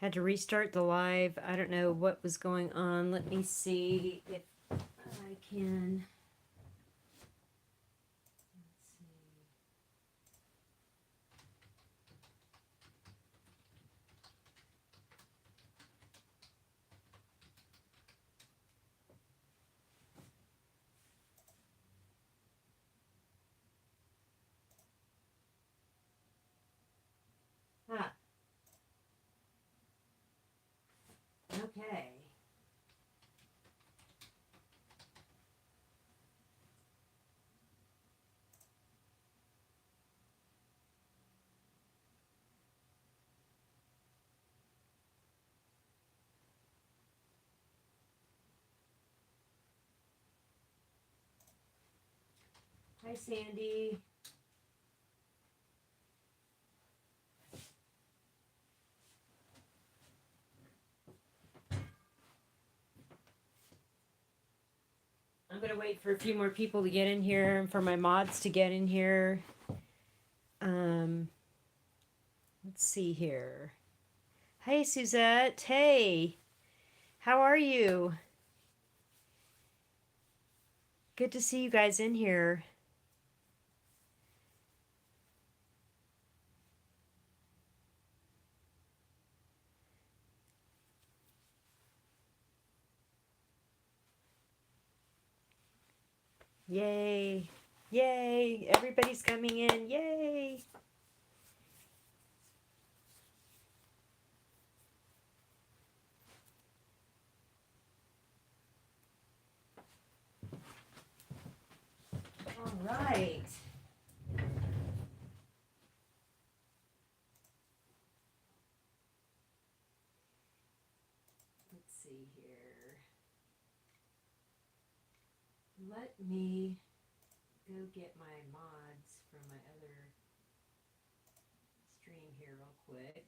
Had to restart the live. I don't know what was going on. Let me see if I can. Let's see. Ah, okay. Hi, Sandy. I'm going to wait for a few more people to get in here and for my mods to get in here. Let's see here. Hey, Suzette. Hey, how are you? Good to see you guys in here. Yay. Yay. Everybody's coming in. Yay. All right. Let's see here. Let me go get my mods from my other stream here real quick.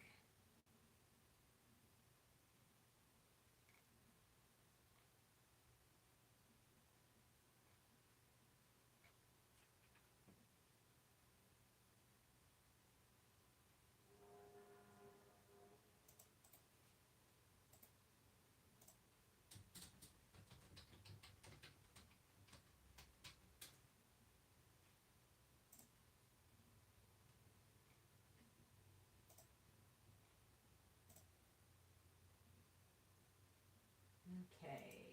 Okay.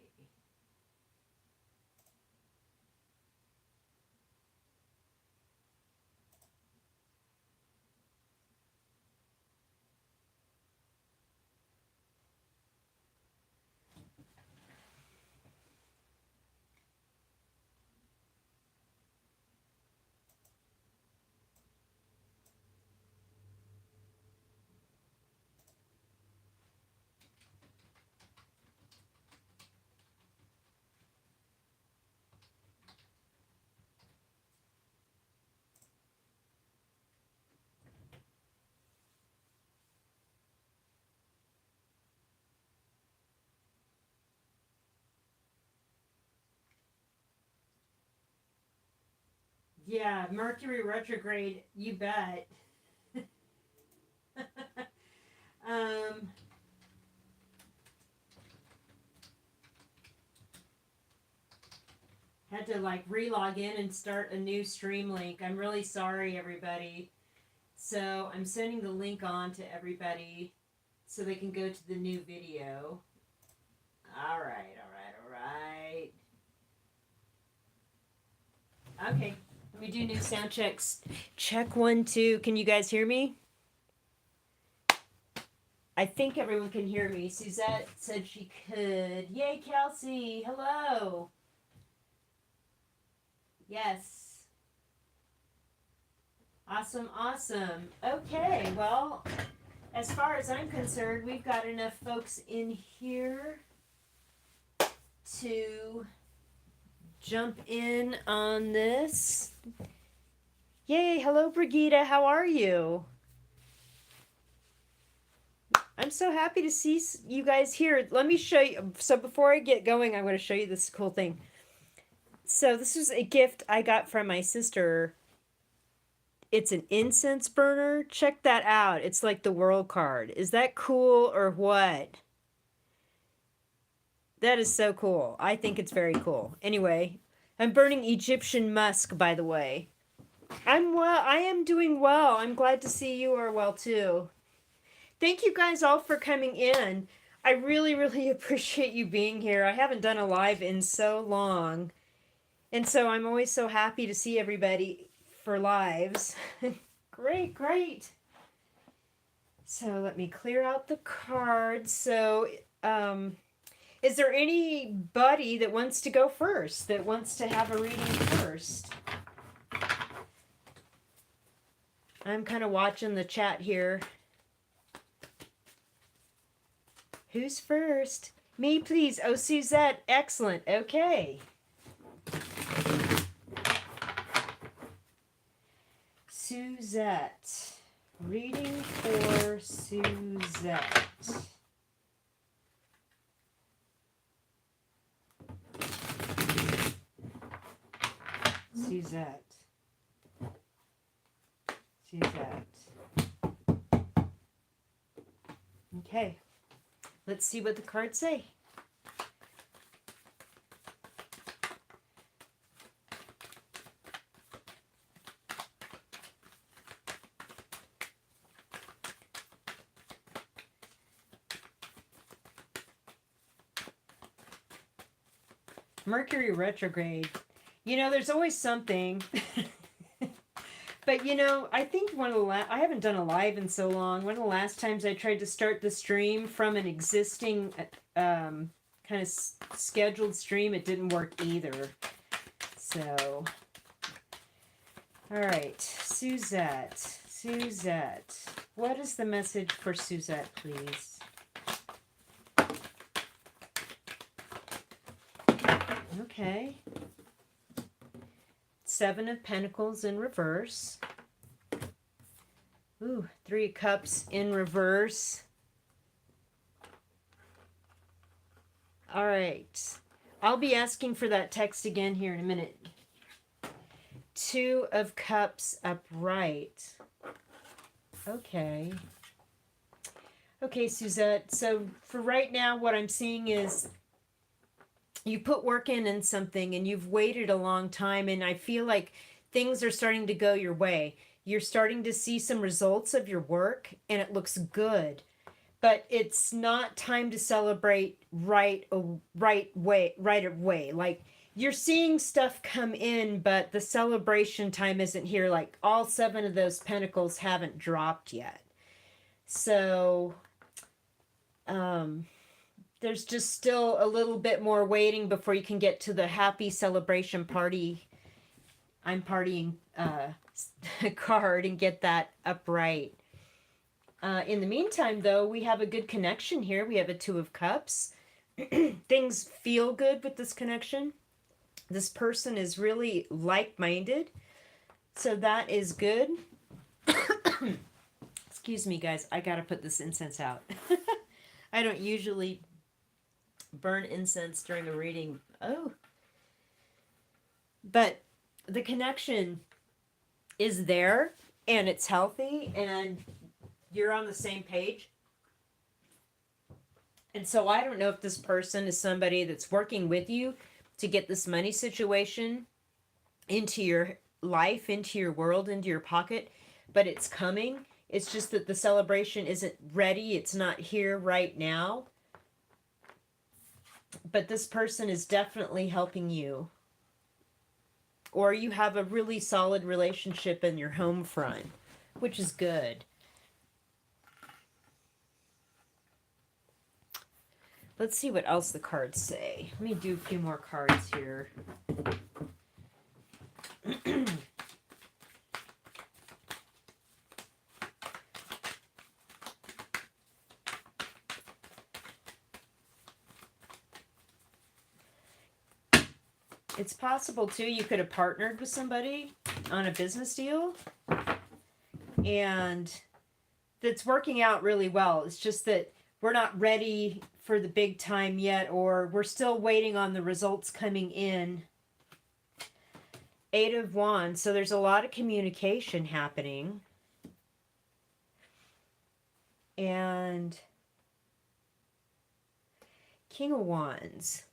Yeah, Mercury retrograde, you bet. um, Had to like re-log in and start a new stream link. I'm really sorry, everybody. So I'm sending the link on to everybody so they can go to the new video. All right, all right, all right. Okay, let me do new sound checks. Check 1, 2. Can you guys hear me? I think everyone can hear me. Suzette said she could. Yay, Kelsey. Hello. Yes. Awesome, awesome. Okay, well, as far as I'm concerned, we've got enough folks in here to jump in on this. Yay, hello, Brigitte. How are you? I'm so happy to see you guys here. Let me show you. So before I get going, I'm going to show you this cool thing. So this is a gift I got from my sister. it's an incense burner. Check that out. It's like the world card. Is that cool or what? That is so cool. I think it's very cool. Anyway, I'm burning Egyptian musk, by the way. I'm well. I am doing well. I'm glad to see you are well too. Thank you guys all for coming in. I really, really appreciate you being here. I haven't done a live in so long. And so I'm always so happy to see everybody for lives. Great, great. So let me clear out the cards. So, is there anybody that wants to go first, that wants to have a reading first? I'm kind of watching the chat here. Who's first? Me, please. Oh, Suzette. Excellent. Okay. Suzette. Reading for Suzette. Suzette. Suzette. Okay. Let's see what the cards say. Mercury retrograde. You know, there's always something. But, you know, I think one of the I haven't done a live in so long. One of the last times I tried to start the stream from an existing kind of scheduled stream, it didn't work either. So, all right, Suzette. Suzette. What is the message for Suzette, please? Okay. Seven of Pentacles in reverse. Ooh, Three of Cups in reverse. All right. I'll be asking for that text again here in a minute. Two of Cups upright. Okay. Okay, Suzette. So for right now, what I'm seeing is you put work in something and you've waited a long time, and I feel like things are starting to go your way. You're starting to see some results of your work and it looks good, but it's not time to celebrate right away. Like, you're seeing stuff come in, but the celebration time isn't here. Like, all seven of those pentacles haven't dropped yet. So, there's just still a little bit more waiting before you can get to the happy celebration party. I'm partying card and get that upright. In the meantime, though, we have a good connection here. We have a Two of Cups. Things feel good with this connection. This person is really like-minded. So that is good. Excuse me, guys. I got to put this incense out. I don't usually burn incense during a reading. Oh. But the connection is there and it's healthy and you're on the same page. And so I don't know if this person is somebody that's working with you to get this money situation into your life, into your world, into your pocket, but it's coming. It's just that the celebration isn't ready. It's not here right now. But this person is definitely helping you. Or you have a really solid relationship in your home front, which is good. Let's see what else the cards say. Let me do a few more cards here. It's possible, too, you could have partnered with somebody on a business deal. And that's working out really well. It's just that we're not ready for the big time yet, or we're still waiting on the results coming in. Eight of Wands. So there's a lot of communication happening. And King of Wands.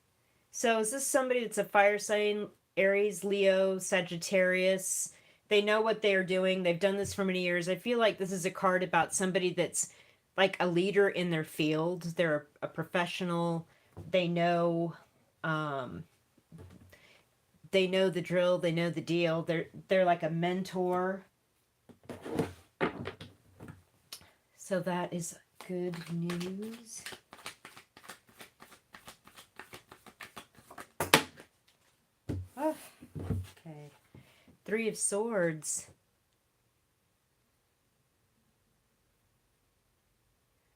So is this somebody that's a fire sign? Aries, Leo, Sagittarius. They know what they're doing. They've done this for many years. I feel like this is a card about somebody that's like a leader in their field. They're a professional. They know the drill. They know the deal. They're like a mentor. So that is good news. Oh, okay. Three of Swords.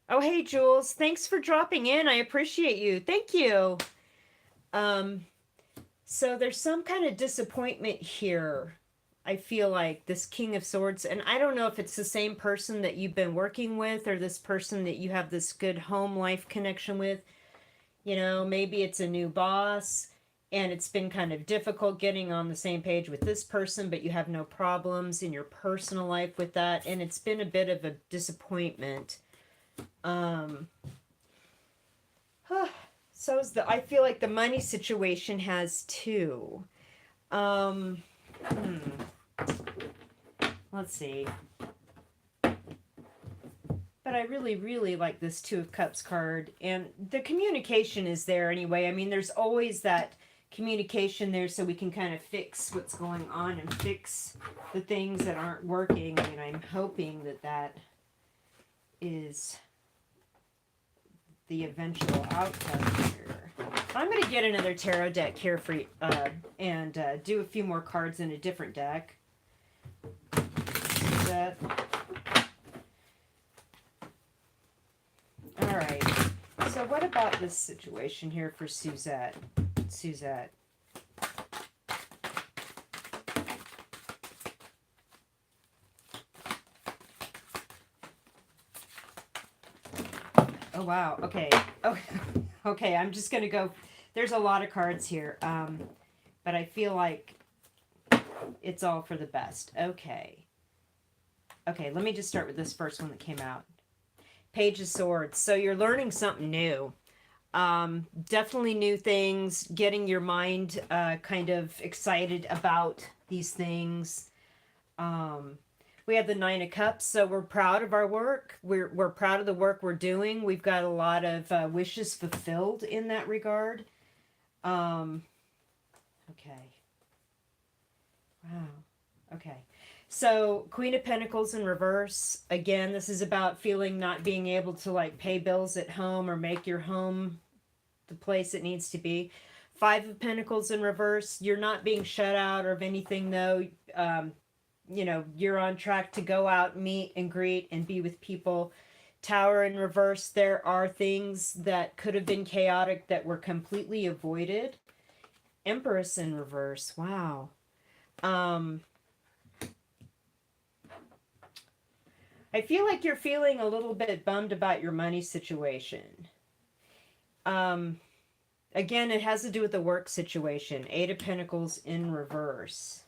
Oh, hey, Jules. Thanks for dropping in. I appreciate you. Thank you. So there's some kind of disappointment here. I feel like this King of Swords, and I don't know if it's the same person that you've been working with or this person that you have this good home life connection with. You know, maybe it's a new boss and it's been kind of difficult getting on the same page with this person, but you have no problems in your personal life with that, and it's been a bit of a disappointment. So is I feel like the money situation has too. Let's see. But I really, really like this Two of Cups card. And the communication is there anyway. I mean, there's always that communication there so we can kind of fix what's going on and fix the things that aren't working. And I'm hoping that that is the eventual outcome here. I'm going to get another tarot deck here for and do a few more cards in a different deck. That. All right. So what about this situation here for Suzette? Suzette. Oh, wow. Okay. Oh, okay. I'm just going to go. There's a lot of cards here. But I feel like it's all for the best. Okay. Okay. Let me just start with this first one that came out. Page of Swords. So you're learning something new. Definitely new things. Getting your mind kind of excited about these things. We have the Nine of Cups, so we're proud of our work. We're proud of the work we're doing. We've got a lot of wishes fulfilled in that regard. Okay. Wow. Okay. So Queen of Pentacles in reverse. Again, this is about feeling not being able to like pay bills at home or make your home the place it needs to be. Five of Pentacles in reverse. You're not being shut out of anything though. You know, you're on track to go out, meet and greet and be with people. Tower in reverse. There are things that could have been chaotic that were completely avoided. Empress in reverse. Wow. I feel like you're feeling a little bit bummed about your money situation. Again, it has to do with the work situation. Eight of Pentacles in reverse.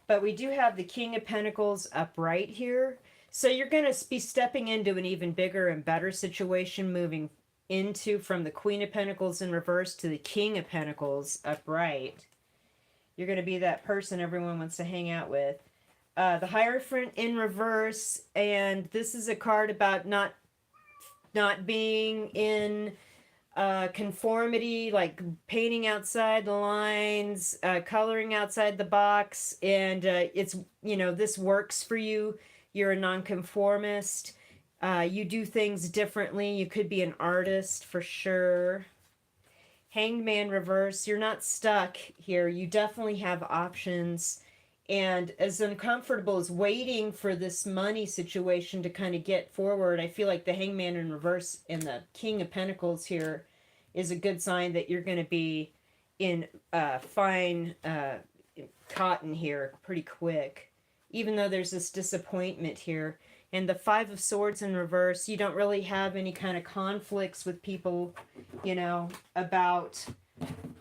But we do have the King of Pentacles upright here. So you're going to be stepping into an even bigger and better situation, moving into from the Queen of Pentacles in reverse to the King of Pentacles upright. You're going to be that person everyone wants to hang out with. The Hierophant in reverse, and this is a card about not being in conformity, like painting outside the lines, coloring outside the box, and it's, you know, this works for you. You're a nonconformist. You do things differently. You could be an artist for sure. Hanged Man reverse. You're not stuck here. You definitely have options. And as uncomfortable as waiting for this money situation to kind of get forward, I feel like the Hangman in reverse and the King of Pentacles here is a good sign that you're going to be in fine cotton here pretty quick. Even though there's this disappointment here. And the Five of Swords in reverse, you don't really have any kind of conflicts with people, you know, about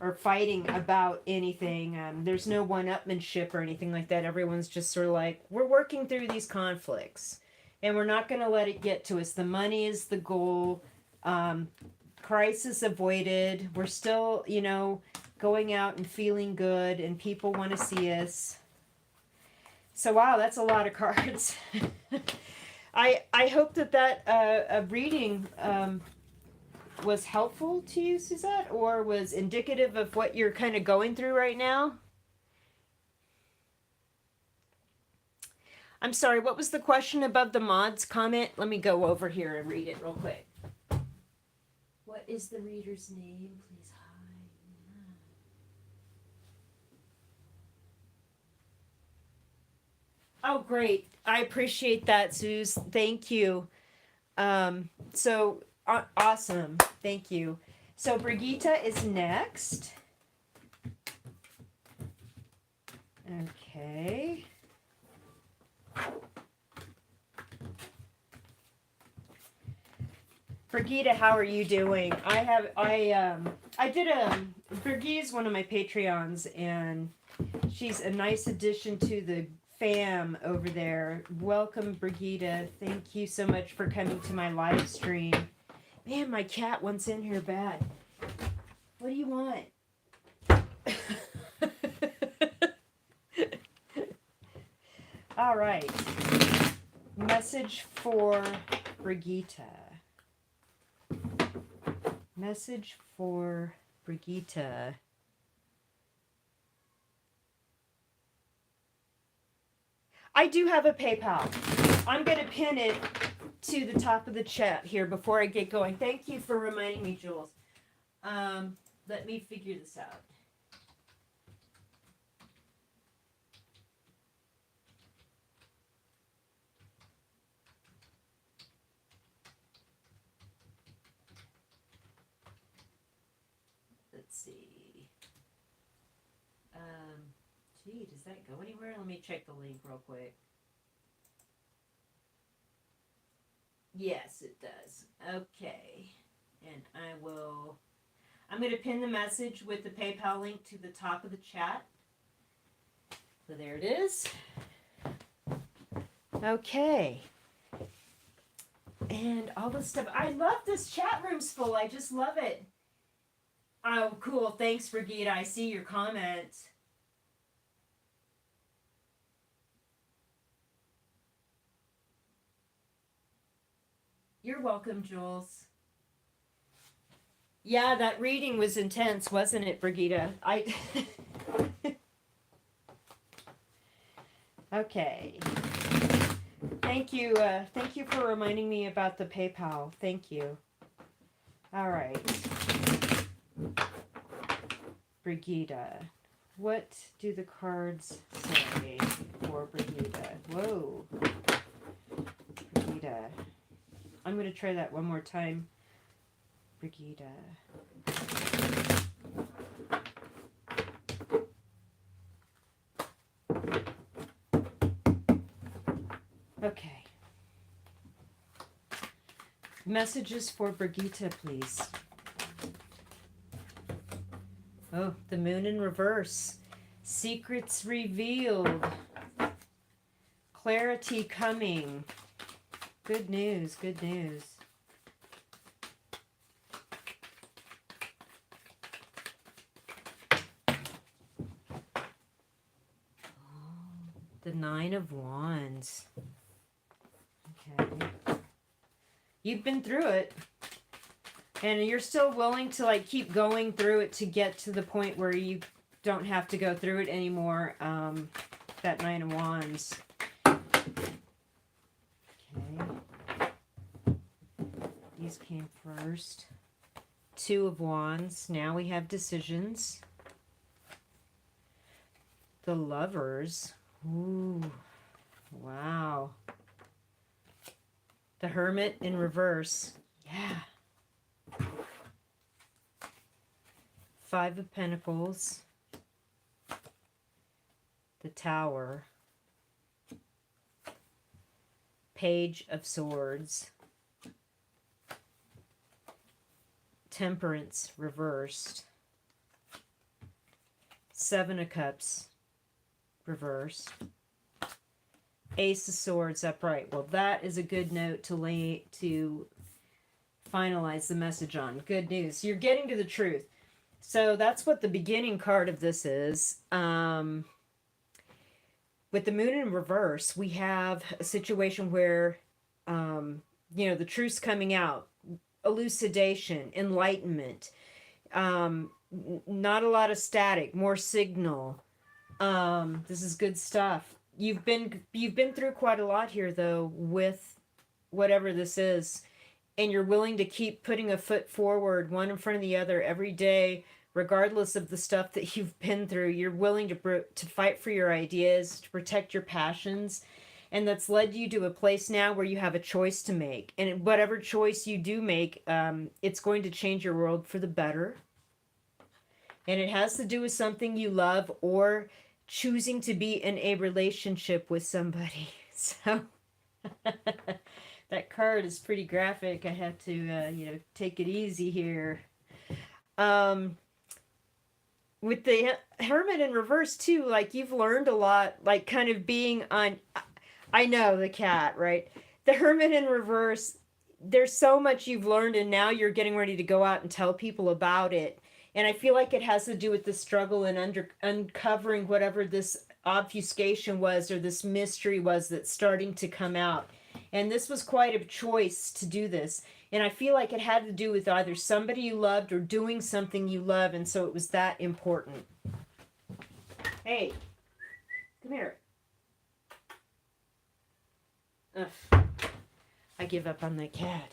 or fighting about anything. There's no one-upmanship or anything like that. Everyone's just sort of like, we're working through these conflicts, and we're not going to let it get to us. The money is the goal. Crisis avoided. We're still, you know, going out and feeling good, and people want to see us. So wow, that's a lot of cards. I hope that reading was helpful to you, Suzette, or was indicative of what you're kind of going through right now. I'm sorry, what was the question above the mods comment? Let me go over here and read it real quick. What is the reader's name? Please hide. Oh, great. I appreciate that, Suze. Thank you. Awesome. Thank you. So Brigitte is next. Okay. Brigitte, how are you doing? Brigitte is one of my Patreons, and she's a nice addition to the fam over there. Welcome, Brigitte. Thank you so much for coming to my live stream. Man, my cat wants in here bad. What do you want? All right. Message for Brigitte. Message for Brigitte. I do have a PayPal. I'm going to pin it to the top of the chat here before I get going. Thank you for reminding me, Jules. Let me figure this out. Let's see. Gee, does that go anywhere? Let me check the link real quick. Yes, it does. Okay. And I'm going to pin the message with the PayPal link to the top of the chat. So there it is. Okay. And all this stuff. I love this chat room's full. I just love it. Oh, cool. Thanks, Brigitte. I see your comments. You're welcome, Jules. Yeah, that reading was intense, wasn't it, Brigitte? Okay. Thank you. Thank you for reminding me about the PayPal. Thank you. All right. Brigitte. What do the cards say for Brigitte? Whoa. Brigitte. I'm going to try that one more time. Brigitte. Okay. Messages for Brigitte, please. Oh, the moon in reverse. Secrets revealed. Clarity coming. Good news, good news. The Nine of Wands. Okay. You've been through it. And you're still willing to like keep going through it to get to the point where you don't have to go through it anymore. That Nine of Wands. These came first. Two of Wands. Now we have decisions. The Lovers. Ooh. Wow. The Hermit in reverse. Yeah. Five of Pentacles. The Tower. Page of Swords. Temperance reversed. Seven of Cups, reverse. Ace of Swords, upright. Well, that is a good note to finalize the message on. Good news. You're getting to the truth. So that's what the beginning card of this is. With the moon in reverse, we have a situation where, the truth's coming out, elucidation, enlightenment, not a lot of static, more signal. This is good stuff. You've been through quite a lot here, though, with whatever this is, and you're willing to keep putting a foot forward, one in front of the other, every day, regardless of the stuff that you've been through. You're willing to fight for your ideas, to protect your passions, and that's led you to a place now where you have a choice to make. And whatever choice you do make, it's going to change your world for the better. And it has to do with something you love or choosing to be in a relationship with somebody. So that card is pretty graphic. I have to, take it easy here. With the Hermit in reverse too, like you've learned a lot, like kind of being on, I know, the cat, right? The Hermit in reverse, there's so much you've learned, and now you're getting ready to go out and tell people about it. And I feel like it has to do with the struggle and uncovering whatever this obfuscation was or this mystery was that's starting to come out. And this was quite a choice to do this. And I feel like it had to do with either somebody you loved or doing something you love. And so it was that important. Hey, come here. Ugh. I give up on that cat.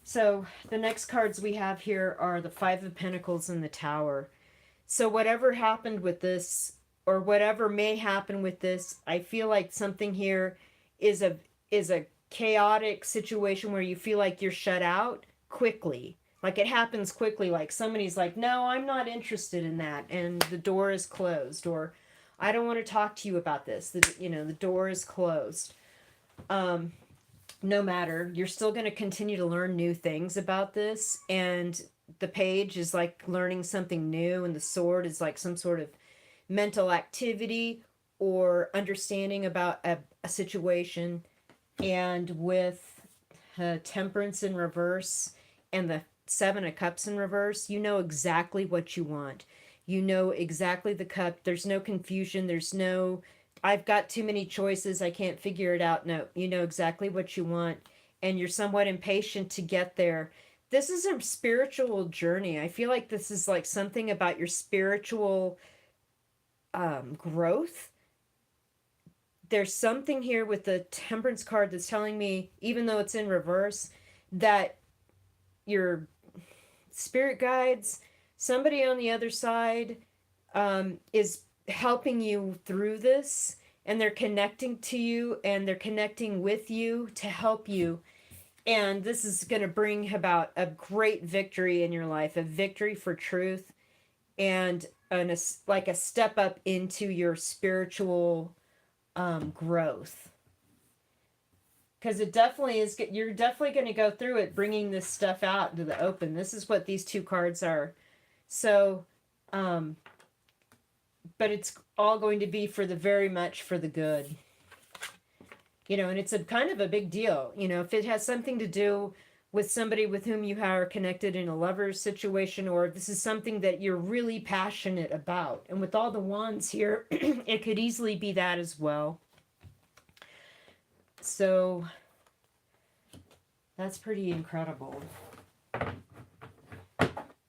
So the next cards we have here are the Five of Pentacles and the Tower. So whatever happened with this, or whatever may happen with this, I feel like something here is a chaotic situation where you feel like you're shut out quickly. Like it happens quickly, like somebody's like, no, I'm not interested in that, and the door is closed, or I don't want to talk to you about this. The door is closed. No matter, you're still going to continue to learn new things about this, and the page is like learning something new, and the sword is like some sort of mental activity or understanding about a situation. And with Temperance in reverse and the Seven of Cups in reverse, you know exactly what you want. You know exactly the cup. There's no confusion. There's no, I've got too many choices, I can't figure it out. No, you know exactly what you want, and you're somewhat impatient to get there. This is a spiritual journey. I feel like this is like something about your spiritual growth. There's something here with the Temperance card that's telling me, even though it's in reverse, that your spirit guides, somebody on the other side, is helping you through this, and they're connecting to you, and they're connecting with you to help you. And this is going to bring about a great victory in your life, a victory for truth, and like a step up into your spiritual growth. Because it definitely is, you're definitely going to go through it, bringing this stuff out into the open. This is what these two cards are. So, but it's all going to be for the very much for the good. And it's a kind of a big deal. If it has something to do with somebody with whom you are connected in a lover's situation, or if this is something that you're really passionate about. And with all the wands here, it could easily be that as well. So that's pretty incredible.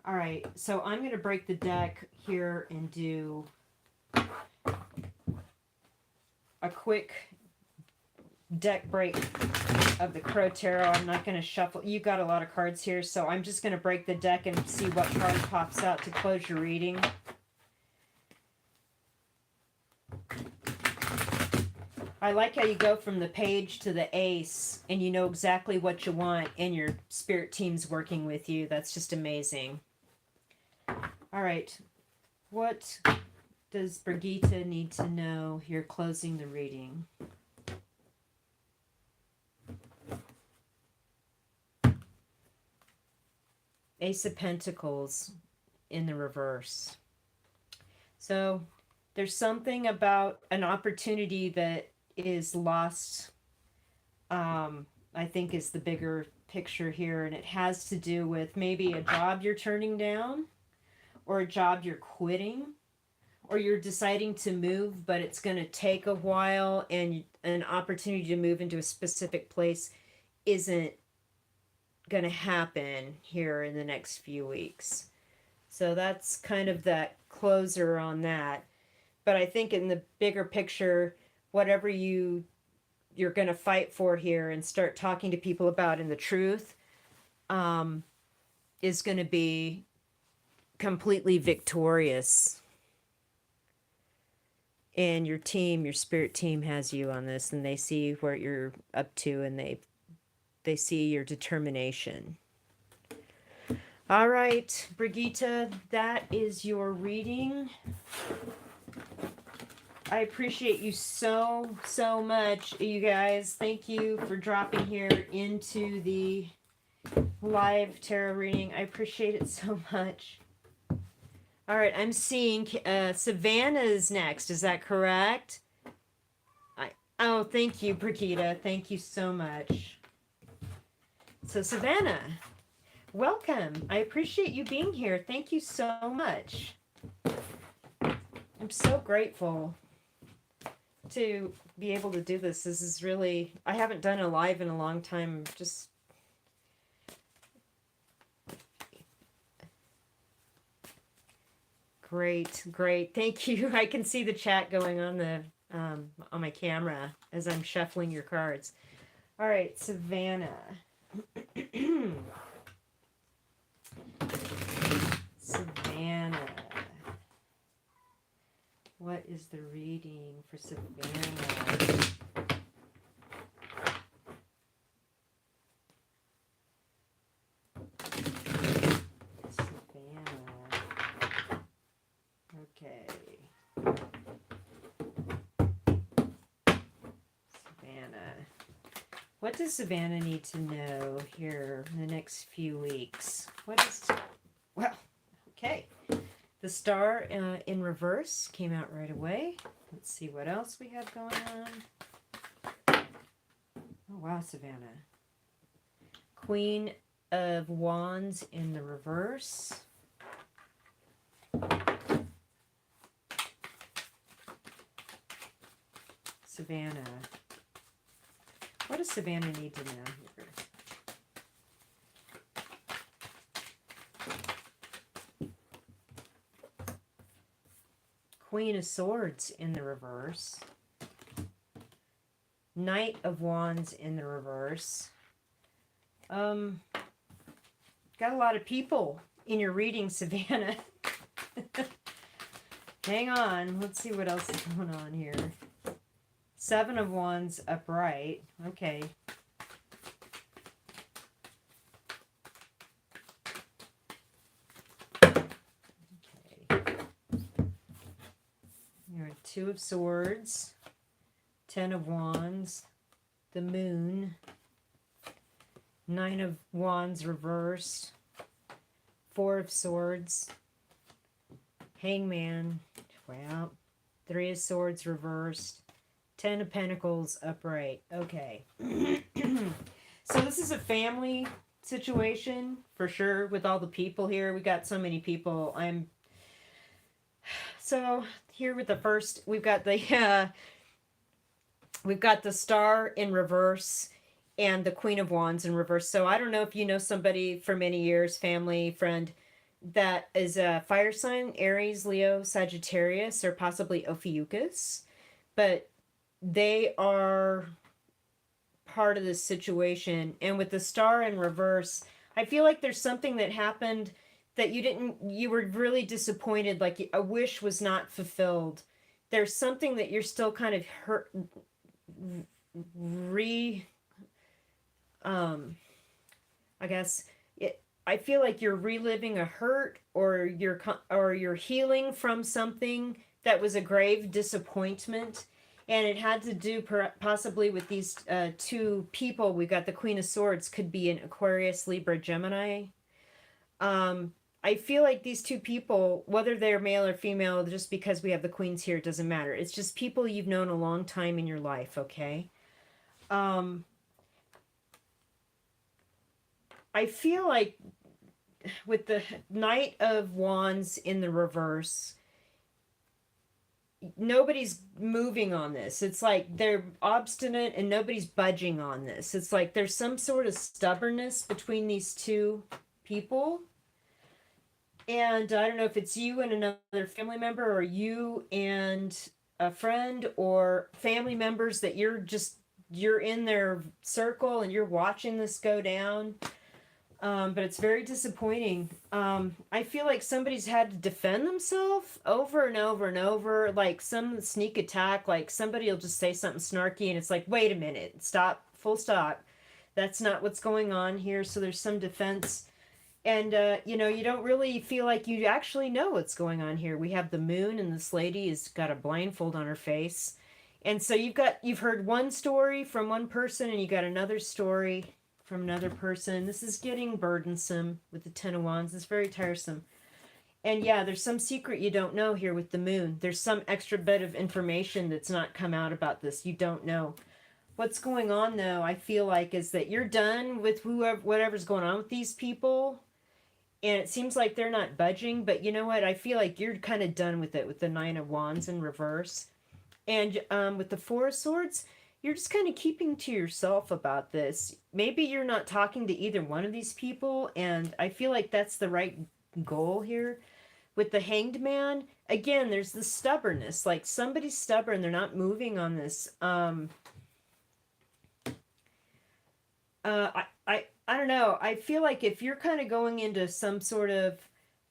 All right, so I'm going to break the deck here and do a quick deck break of the Crow Tarot. I'm not going to shuffle. You've got a lot of cards here, so I'm just going to break the deck and see what card pops out to close your reading. I like how you go from the page to the ace, and you know exactly what you want, and your spirit team's working with you. That's just amazing. All right. What does Brigitte need to know here closing the reading? Ace of Pentacles in the reverse. So there's something about an opportunity that is lost, I think is the bigger picture here. And it has to do with maybe a job you're turning down, or a job you're quitting, or you're deciding to move, but it's going to take a while, and an opportunity to move into a specific place isn't going to happen here in the next few weeks. So that's kind of that closer on that. But I think in the bigger picture, whatever you're going to fight for here and start talking to people about in the truth, is going to be completely victorious. And your team, your spirit team, has you on this, and they see what you're up to, and they see your determination. All right, Brigitte, that is your reading. I appreciate you so much, you guys. Thank you for dropping here into the live tarot reading. I appreciate it so much. All right, I'm seeing Savannah's next. Is that correct? Oh, thank you, Brigitte. Thank you so much. So, Savannah, welcome. I appreciate you being here. Thank you so much. I'm so grateful to be able to do this. This is really, I haven't done a live in a long time. Just great. Thank you. I can see the chat going on my camera as I'm shuffling your cards. All right, Savannah. Savannah. What is the reading for Savannah? Okay. Savannah. What does Savannah need to know here in the next few weeks? Well, okay. The Star in reverse came out right away. Let's see what else we have going on. Oh, wow, Savannah. Queen of Wands in the reverse. Savannah. What does Savannah need to know here? Queen of Swords in the reverse. Knight of Wands in the reverse. Got a lot of people in your reading, Savannah. Hang on. Let's see what else is going on here. Seven of Wands upright. Okay. Two of Swords, Ten of Wands, the Moon, Nine of Wands reversed, Four of Swords, Hangman, well, Three of Swords reversed, Ten of Pentacles upright. Okay. So this is a family situation for sure with all the people here. We got so many people. So here with the first, we've got the Star in reverse and the Queen of Wands in reverse. So I don't know if you know somebody for many years, family, friend, that is a fire sign, Aries, Leo, Sagittarius, or possibly Ophiuchus. But they are part of this situation. And with the Star in reverse, I feel like there's something that happened that you were really disappointed, like a wish was not fulfilled. There's something that you're still kind of hurt, I feel like you're reliving a hurt, or you're healing from something that was a grave disappointment. And it had to do possibly with these two people. We've got the Queen of Swords, could be an Aquarius, Libra, Gemini. I feel like these two people, whether they're male or female, just because we have the queens here, it doesn't matter. It's just people you've known a long time in your life, okay? Um, I feel like with the Knight of Wands in the reverse, nobody's moving on this. It's like they're obstinate and nobody's budging on this. It's like there's some sort of stubbornness between these two people. And I don't know if it's you and another family member, or you and a friend, or family members that you're in their circle and you're watching this go down. But it's very disappointing. I feel like somebody's had to defend themselves over and over and over, like some sneak attack, like somebody will just say something snarky and it's like, wait a minute, stop, full stop. That's not what's going on here. So there's some defense. And, you know, you don't really feel like you actually know what's going on here. We have the moon, and this lady has got a blindfold on her face. And so you've heard one story from one person, and you got another story from another person. This is getting burdensome with the Ten of Wands. It's very tiresome. And yeah, there's some secret you don't know here with the moon. There's some extra bit of information that's not come out about this. You don't know. What's going on though, I feel like, is that you're done with whatever's going on with these people. And it seems like they're not budging, but you know what? I feel like you're kind of done with it with the Nine of Wands in reverse. And with the Four of Swords, you're just kind of keeping to yourself about this. Maybe you're not talking to either one of these people, and I feel like that's the right goal here. With the Hanged Man, again, there's this stubbornness. Like somebody's stubborn, they're not moving on this. I don't know. I feel like if you're kind of going into some sort of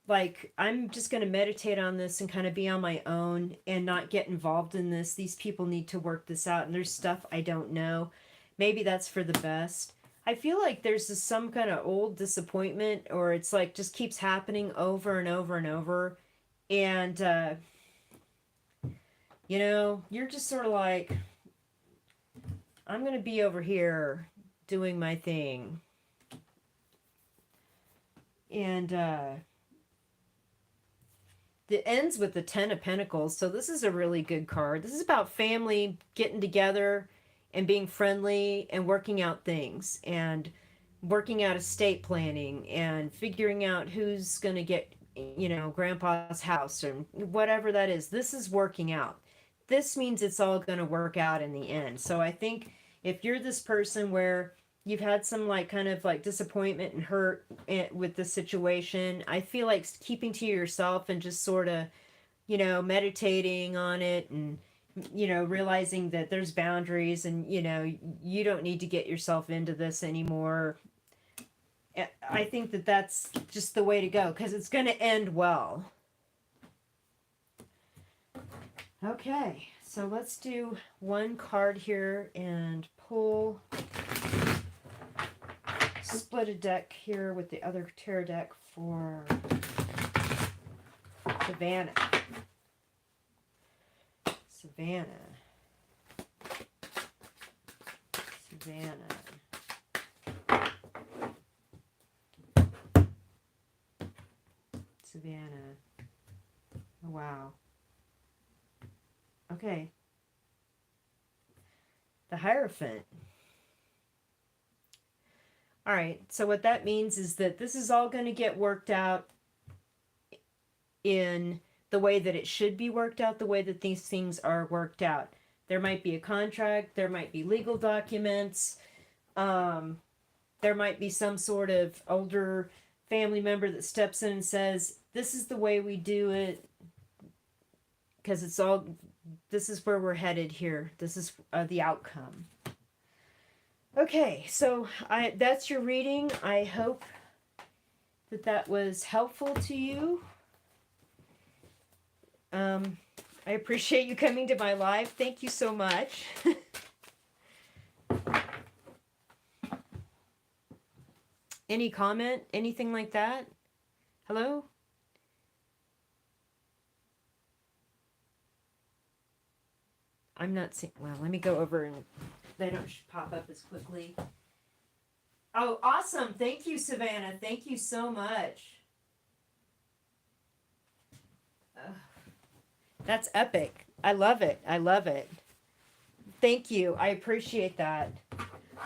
like, I'm just going to meditate on this and kind of be on my own and not get involved in this. These people need to work this out, and there's stuff I don't know. Maybe that's for the best. I feel like there's some kind of old disappointment, or it's like just keeps happening over and over and over. And, you know, you're just sort of like, I'm going to be over here doing my thing. And it ends with the Ten of Pentacles. So this is a really good card. This is about family getting together and being friendly and working out things and working out estate planning and figuring out who's going to get, you know, grandpa's house or whatever that is. This is working out. This means it's all going to work out in the end. So I think if you're this person where you've had some like kind of like disappointment and hurt with the situation, I feel like keeping to yourself and just sort of, you know, meditating on it and, you know, realizing that there's boundaries and, you know, you don't need to get yourself into this anymore. I think that that's just the way to go because it's going to end well. Okay, so let's do one card here and pull. Split a deck here with the other tarot deck for Savannah. Savannah. Savannah. Oh, wow. Okay. The Hierophant. All right, so what that means is that this is all going to get worked out in the way that it should be worked out, the way that these things are worked out. There might be a contract, there might be legal documents, there might be some sort of older family member that steps in and says, this is the way we do it, because this is where we're headed here. This is the outcome. Okay, so that's your reading. I hope that was helpful to you. I appreciate you coming to my live. Thank you so much. Any comment? Anything like that? Hello? I'm not seeing... Well, let me go over and... They don't pop up as quickly. Oh, awesome. Thank you, Savannah. Thank you so much. That's epic. I love it. I love it. Thank you. I appreciate that.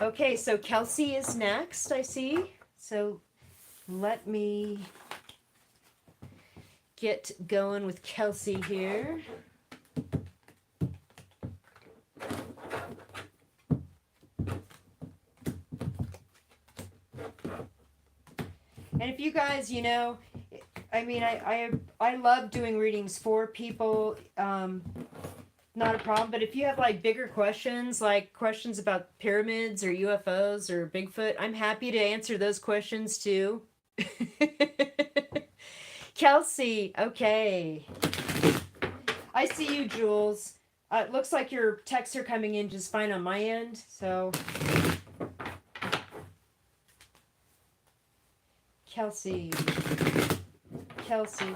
Okay, so Kelsey is next, I see. So let me get going with Kelsey here. And if you guys, you know, I mean, I love doing readings for people. Not a problem. But if you have like bigger questions, like questions about pyramids or UFOs or Bigfoot, I'm happy to answer those questions too. Kelsey, okay. I see you, Jules. It looks like your texts are coming in just fine on my end. So, Kelsey,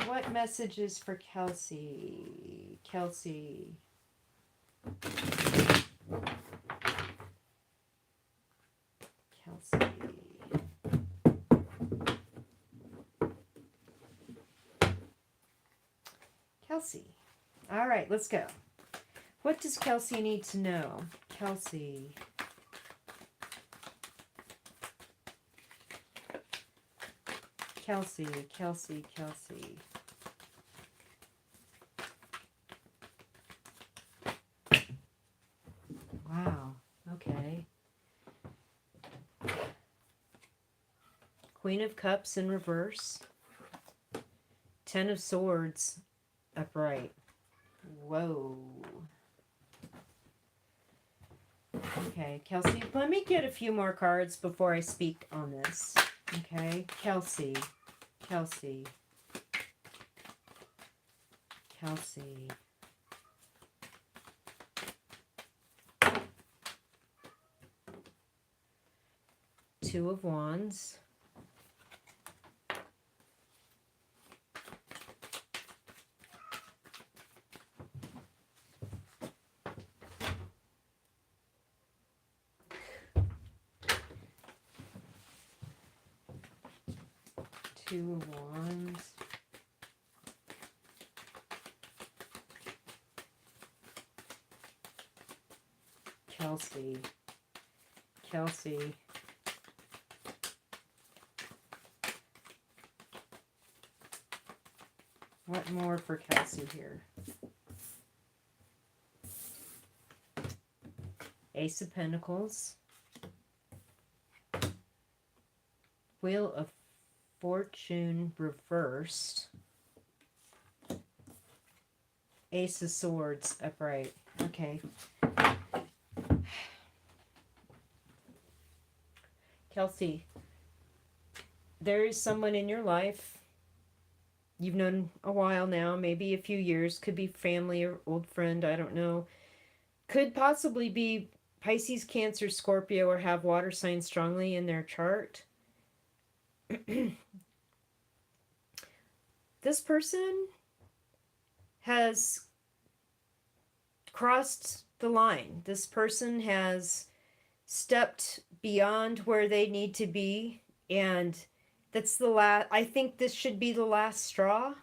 what messages for Kelsey? Kelsey. Kelsey. All right, let's go. What does Kelsey need to know? Kelsey. Kelsey. Wow, okay. Queen of Cups in reverse. Ten of Swords upright. Whoa. Okay, Kelsey, let me get a few more cards before I speak on this. Okay, Kelsey. Two of Wands. Two of Wands. Kelsey. What more for Kelsey here? Ace of Pentacles. Wheel of Fortune reversed. Ace of Swords upright. Okay. Kelsey, there is someone in your life you've known a while now, maybe a few years, could be family or old friend, I don't know. Could possibly be Pisces, Cancer, Scorpio, or have water signs strongly in their chart. This person has crossed the line. This person has stepped beyond where they need to be, and that's the last. I think this should be the last straw.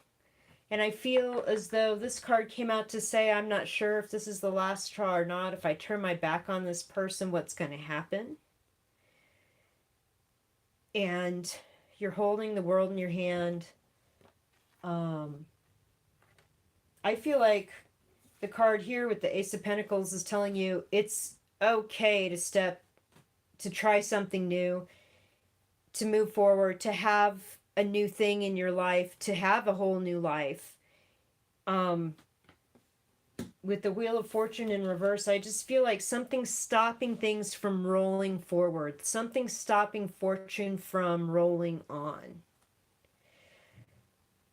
And I feel as though this card came out to say, I'm not sure if this is the last straw or not. If I turn my back on this person, what's going to happen? And you're holding the world in your hand. I feel like the card here with the Ace of Pentacles is telling you it's okay to try something new, to move forward, to have a new thing in your life, to have a whole new life. With the Wheel of Fortune in reverse, I just feel like something's stopping things from rolling forward. Something's stopping fortune from rolling on.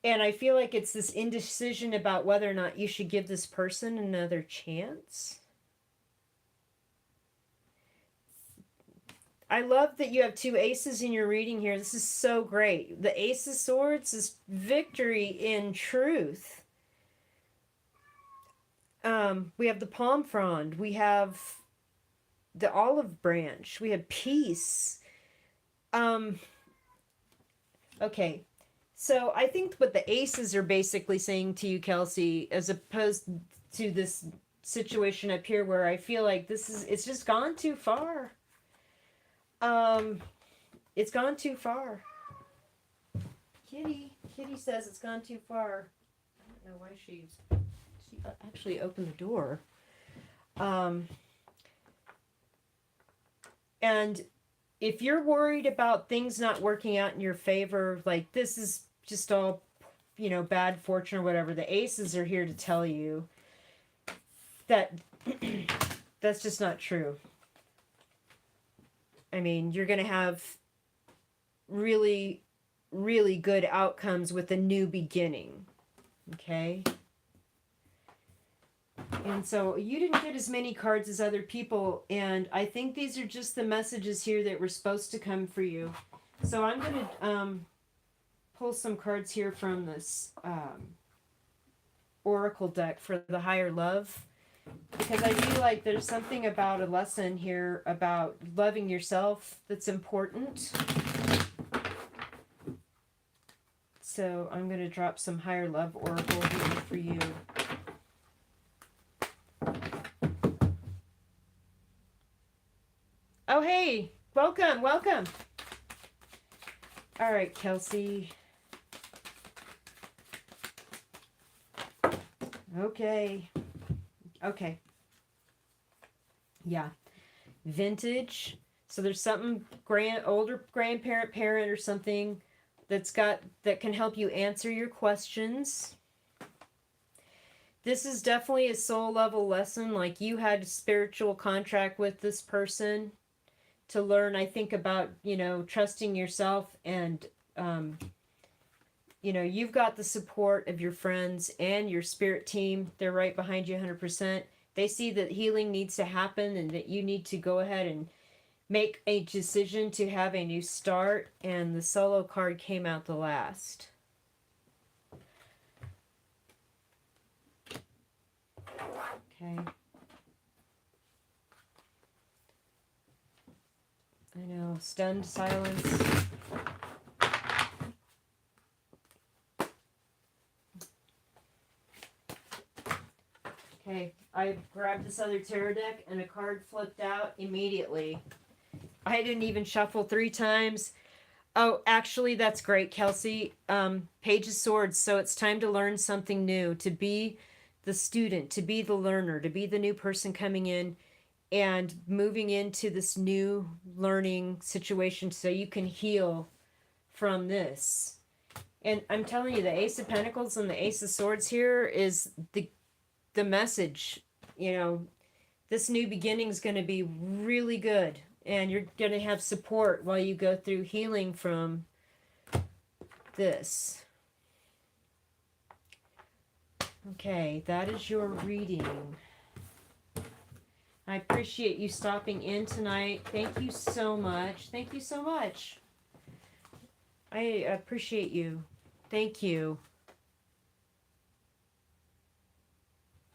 And I feel like it's this indecision about whether or not you should give this person another chance. I love that you have two aces in your reading here. This is so great. The Ace of Swords is victory in truth. We have the palm frond. We have the olive branch. We have peace. Okay. So I think what the aces are basically saying to you, Kelsey, as opposed to this situation up here where I feel like it's just gone too far. It's gone too far. Kitty says it's gone too far. I don't know why she actually opened the door. And if you're worried about things not working out in your favor, like this is just all, bad fortune or whatever, the aces are here to tell you that that's just not true. I mean, you're going to have really, really good outcomes with a new beginning. Okay? And so you didn't get as many cards as other people, and I think these are just the messages here that were supposed to come for you. So I'm going to pull some cards here from this Oracle deck for the higher love, because I feel like there's something about a lesson here about loving yourself that's important. So I'm going to drop some higher love Oracle here for you. Oh, hey, welcome. All right, Kelsey. Okay. Yeah. Vintage. So there's something older grandparent, parent, or something that can help you answer your questions. This is definitely a soul level lesson. Like you had a spiritual contract with this person to learn, I think, about, trusting yourself, and, you've got the support of your friends and your spirit team. They're right behind you 100%. They see that healing needs to happen and that you need to go ahead and make a decision to have a new start. And the solo card came out the last. Okay. I know, stunned silence. Okay, I grabbed this other tarot deck and a card flipped out immediately. I didn't even shuffle 3 times. Oh, actually, that's great, Kelsey. Page of Swords. So it's time to learn something new, to be the student, to be the learner, to be the new person coming in and moving into this new learning situation so you can heal from this. And I'm telling you, the Ace of Pentacles and the Ace of Swords here is the message. This new beginning is going to be really good, and you're going to have support while you go through healing from this. Okay, that is your reading. I appreciate you stopping in tonight. Thank you so much. I appreciate you. Thank you.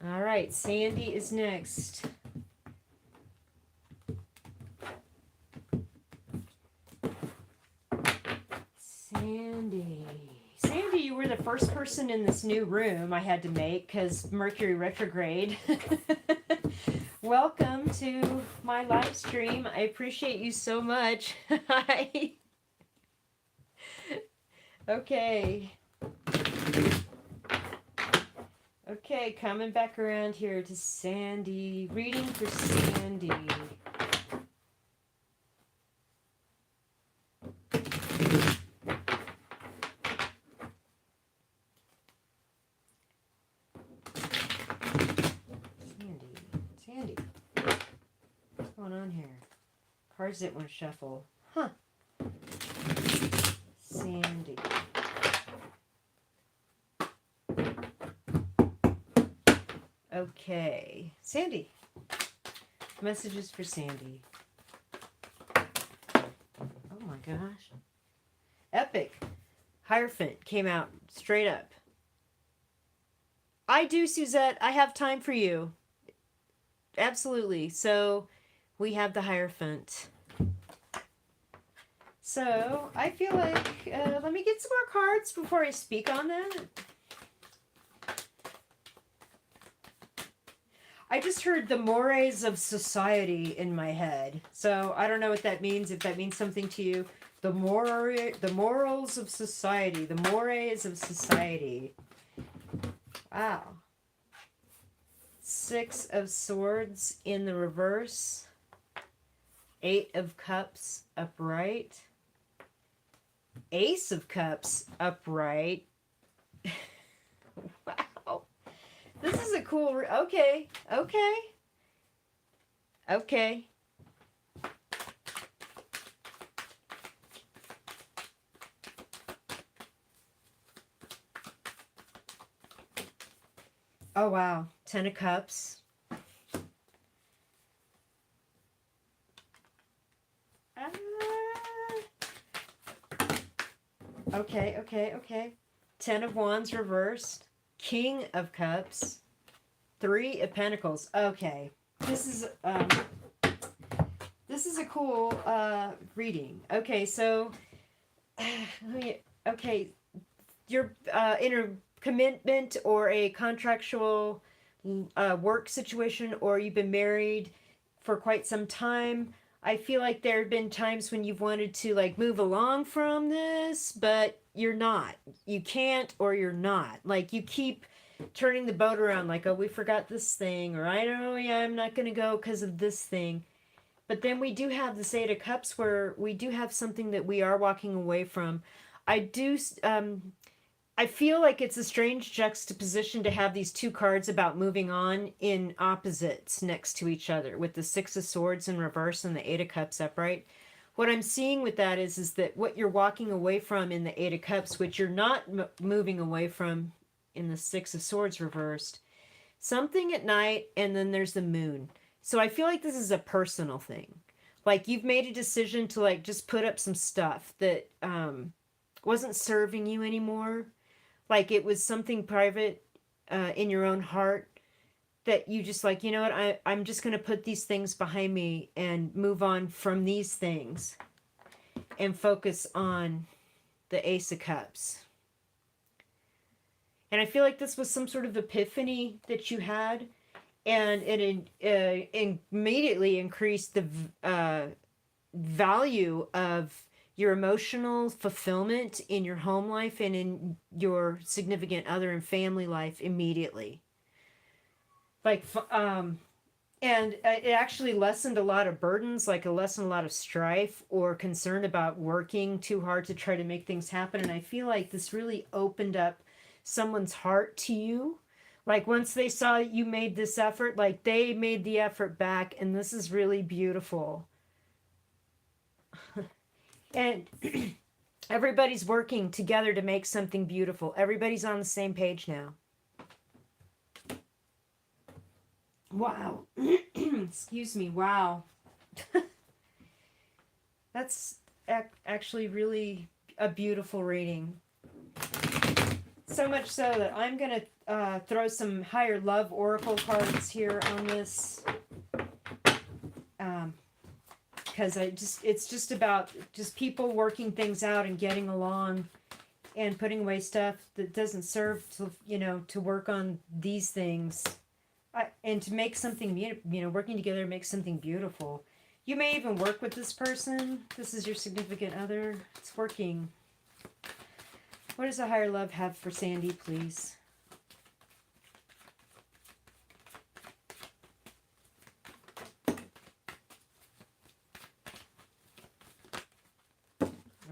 All right, Sandy is next. Sandy, you were the first person in this new room I had to make because Mercury retrograde. Welcome to my live stream. I appreciate you so much. Hi. Okay. Okay, coming back around here to Sandy. Reading for Sandy. Sandy. What's going on here? Cards didn't want to shuffle. Huh. Sandy. Okay. Sandy. Messages for Sandy. Oh my gosh. Epic. Hierophant came out straight up. I do, Suzette. I have time for you. Absolutely. So we have the Hierophant. So I feel like let me get some more cards before I speak on that. I just heard the mores of society in my head. So I don't know what that means, if that means something to you. The morals of society, the mores of society. Wow. 6 of Swords in the reverse. 8 of Cups upright. Ace of Cups upright. Wow. This is a cool... Okay. Oh, wow. 10 of Cups. Okay. 10 of Wands reversed. King of Cups. 3 of Pentacles. Okay. This is a cool reading. Okay, so you're in a commitment or a contractual work situation, or you've been married for quite some time. I feel like there have been times when you've wanted to like move along from this, but you're not. You can't, or you're not. Like you keep turning the boat around like, oh, we forgot this thing, or I don't know, yeah, I'm not going to go because of this thing. But then we do have this 8 of Cups where we do have something that we are walking away from. I feel like it's a strange juxtaposition to have these 2 cards about moving on in opposites next to each other, with the 6 of Swords in reverse and the 8 of Cups upright. What I'm seeing with that is that what you're walking away from in the 8 of Cups, which you're not moving away from in the 6 of Swords reversed, something at night, and then there's the moon. So I feel like this is a personal thing. Like you've made a decision to like just put up some stuff that wasn't serving you anymore. Like it was something private in your own heart that you just like, you know what, I'm just going to put these things behind me and move on from these things and focus on the Ace of Cups. And I feel like this was some sort of epiphany that you had, and it immediately increased the value of your emotional fulfillment in your home life and in your significant other and family life immediately. Like, and it actually lessened a lot of burdens, like it lessened a lot of strife or concern about working too hard to try to make things happen. And I feel like this really opened up someone's heart to you. Like once they saw you made this effort, like they made the effort back, and this is really beautiful. And everybody's working together to make something beautiful. Everybody's on the same page now. Wow. Excuse me. Wow. That's actually really a beautiful reading. So much so that I'm going to throw some higher love oracle cards here on this. Because it's just about just people working things out and getting along and putting away stuff that doesn't serve to, to work on these things. And to make something, working together makes something beautiful. You may even work with this person. This is your significant other. It's working. What does the higher love have for Sandy, please?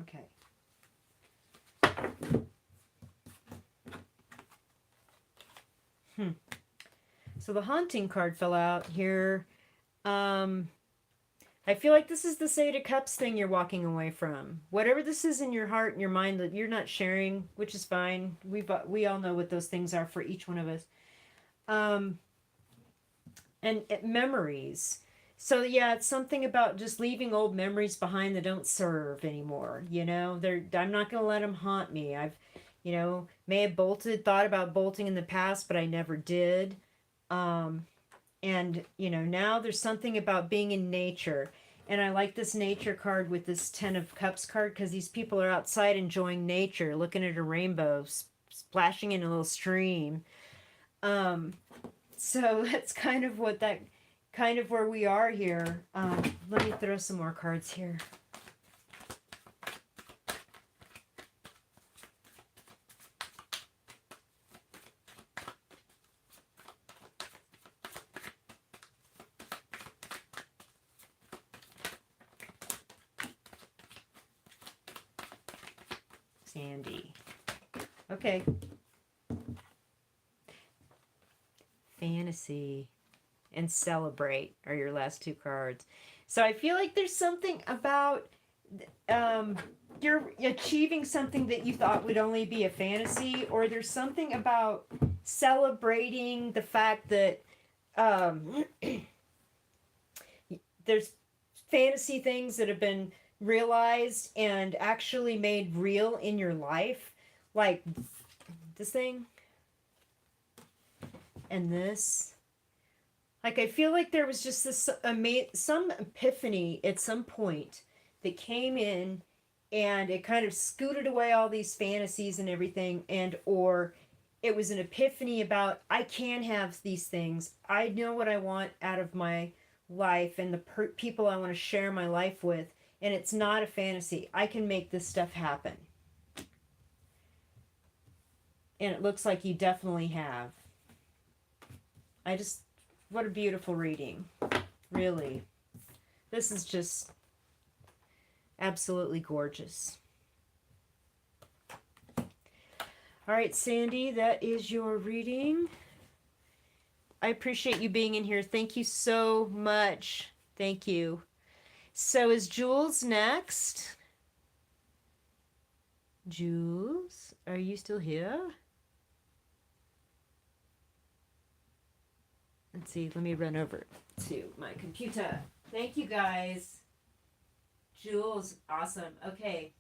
Okay. So the haunting card fell out here. I feel like this is the 8 of Cups thing you're walking away from. Whatever this is in your heart and your mind that you're not sharing, which is fine. We all know what those things are for each one of us. And memories. So yeah, it's something about just leaving old memories behind that don't serve anymore. I'm not going to let them haunt me. I've, may have thought about bolting in the past, but I never did. And now there's something about being in nature. And I like this nature card with this 10 of Cups card because these people are outside enjoying nature, looking at a rainbow, splashing in a little stream. So that's kind of what that, kind of where we are here. Let me throw some more cards here. Sandy. Okay. Fantasy and celebrate are your last two cards. So I feel like there's something about you're achieving something that you thought would only be a fantasy, or there's something about celebrating the fact that there's fantasy things that have been realized and actually made real in your life, like this thing and this. Like, I feel like there was just this some epiphany at some point that came in, and it kind of scooted away all these fantasies and everything, and or it was an epiphany about, I can have these things. I know what I want out of my life and the people I want to share my life with, and it's not a fantasy. I can make this stuff happen. And it looks like you definitely have. What a beautiful reading. Really. This is just absolutely gorgeous. All right, Sandy, that is your reading. I appreciate you being in here. Thank you so much. Thank you. So is Jules next? Jules, are you still here? Let's see, let me run over to my computer. Thank you, guys. Jules, awesome. Okay.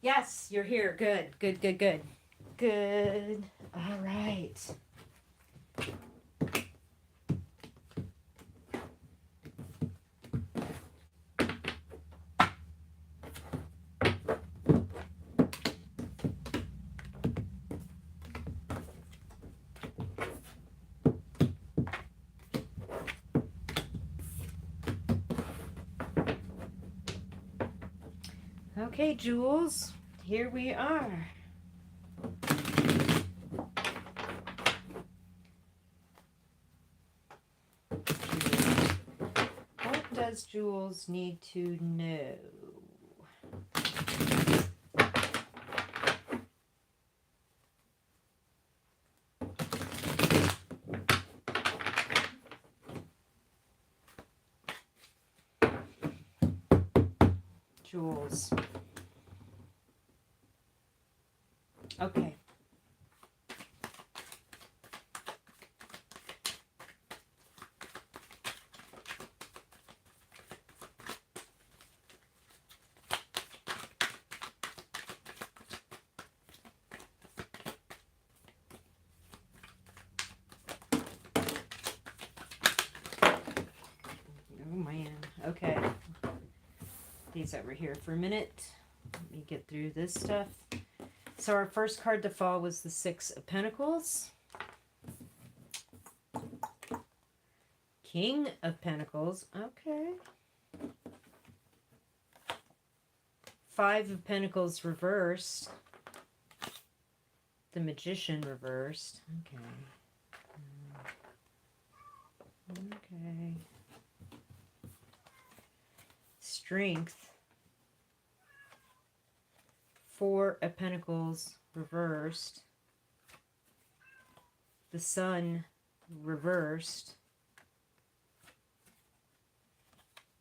Yes, you're here. Good, good, good, good. Good. All right. Okay, Jules, here we are. What does Jules need to know? Jules. Okay. Oh man. Okay. These over here for a minute. Let me get through this stuff. So our first card to fall was the Six of Pentacles. King of Pentacles. Okay. Five of Pentacles reversed. The Magician reversed. Okay. Okay. Strength. Four of Pentacles reversed. The Sun reversed.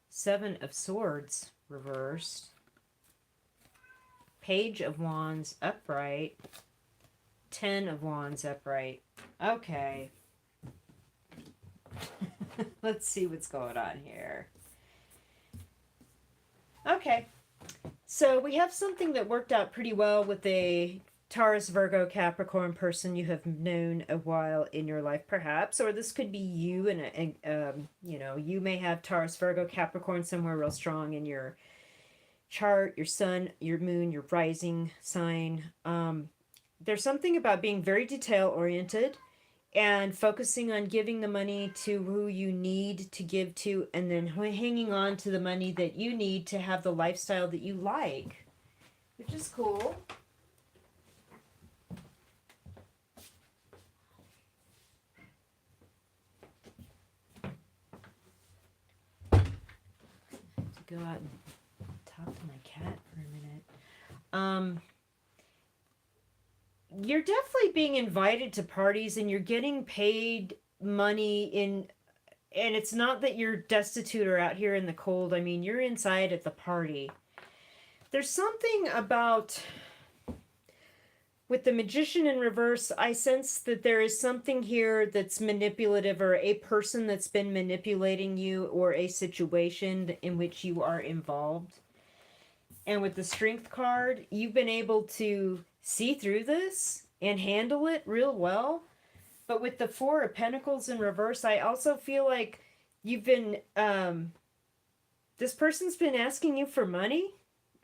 Seven of Swords reversed. Page of Wands upright. 10 of Wands upright. Okay. Let's see what's going on here. Okay. So we have something that worked out pretty well with a Taurus, Virgo, Capricorn person you have known a while in your life, perhaps, or this could be you, and you know, you may have Taurus, Virgo, Capricorn somewhere real strong in your chart, your sun, your moon, your rising sign. There's something about being very detail oriented and focusing on giving the money to who you need to give to, and then hanging on to the money that you need to have the lifestyle that you like, which is cool. To go out and talk to my cat for a minute. You're definitely being invited to parties and you're getting paid money in, and it's not that you're destitute or out here in the cold. I mean, you're inside at the party. There's something about, with the Magician in reverse, I sense that there is something here that's manipulative, or a person that's been manipulating you, or a situation in which you are involved. And with the Strength card, you've been able to see through this and handle it real well. But with the Four of Pentacles in reverse, I also feel like you've been, this person's been asking you for money,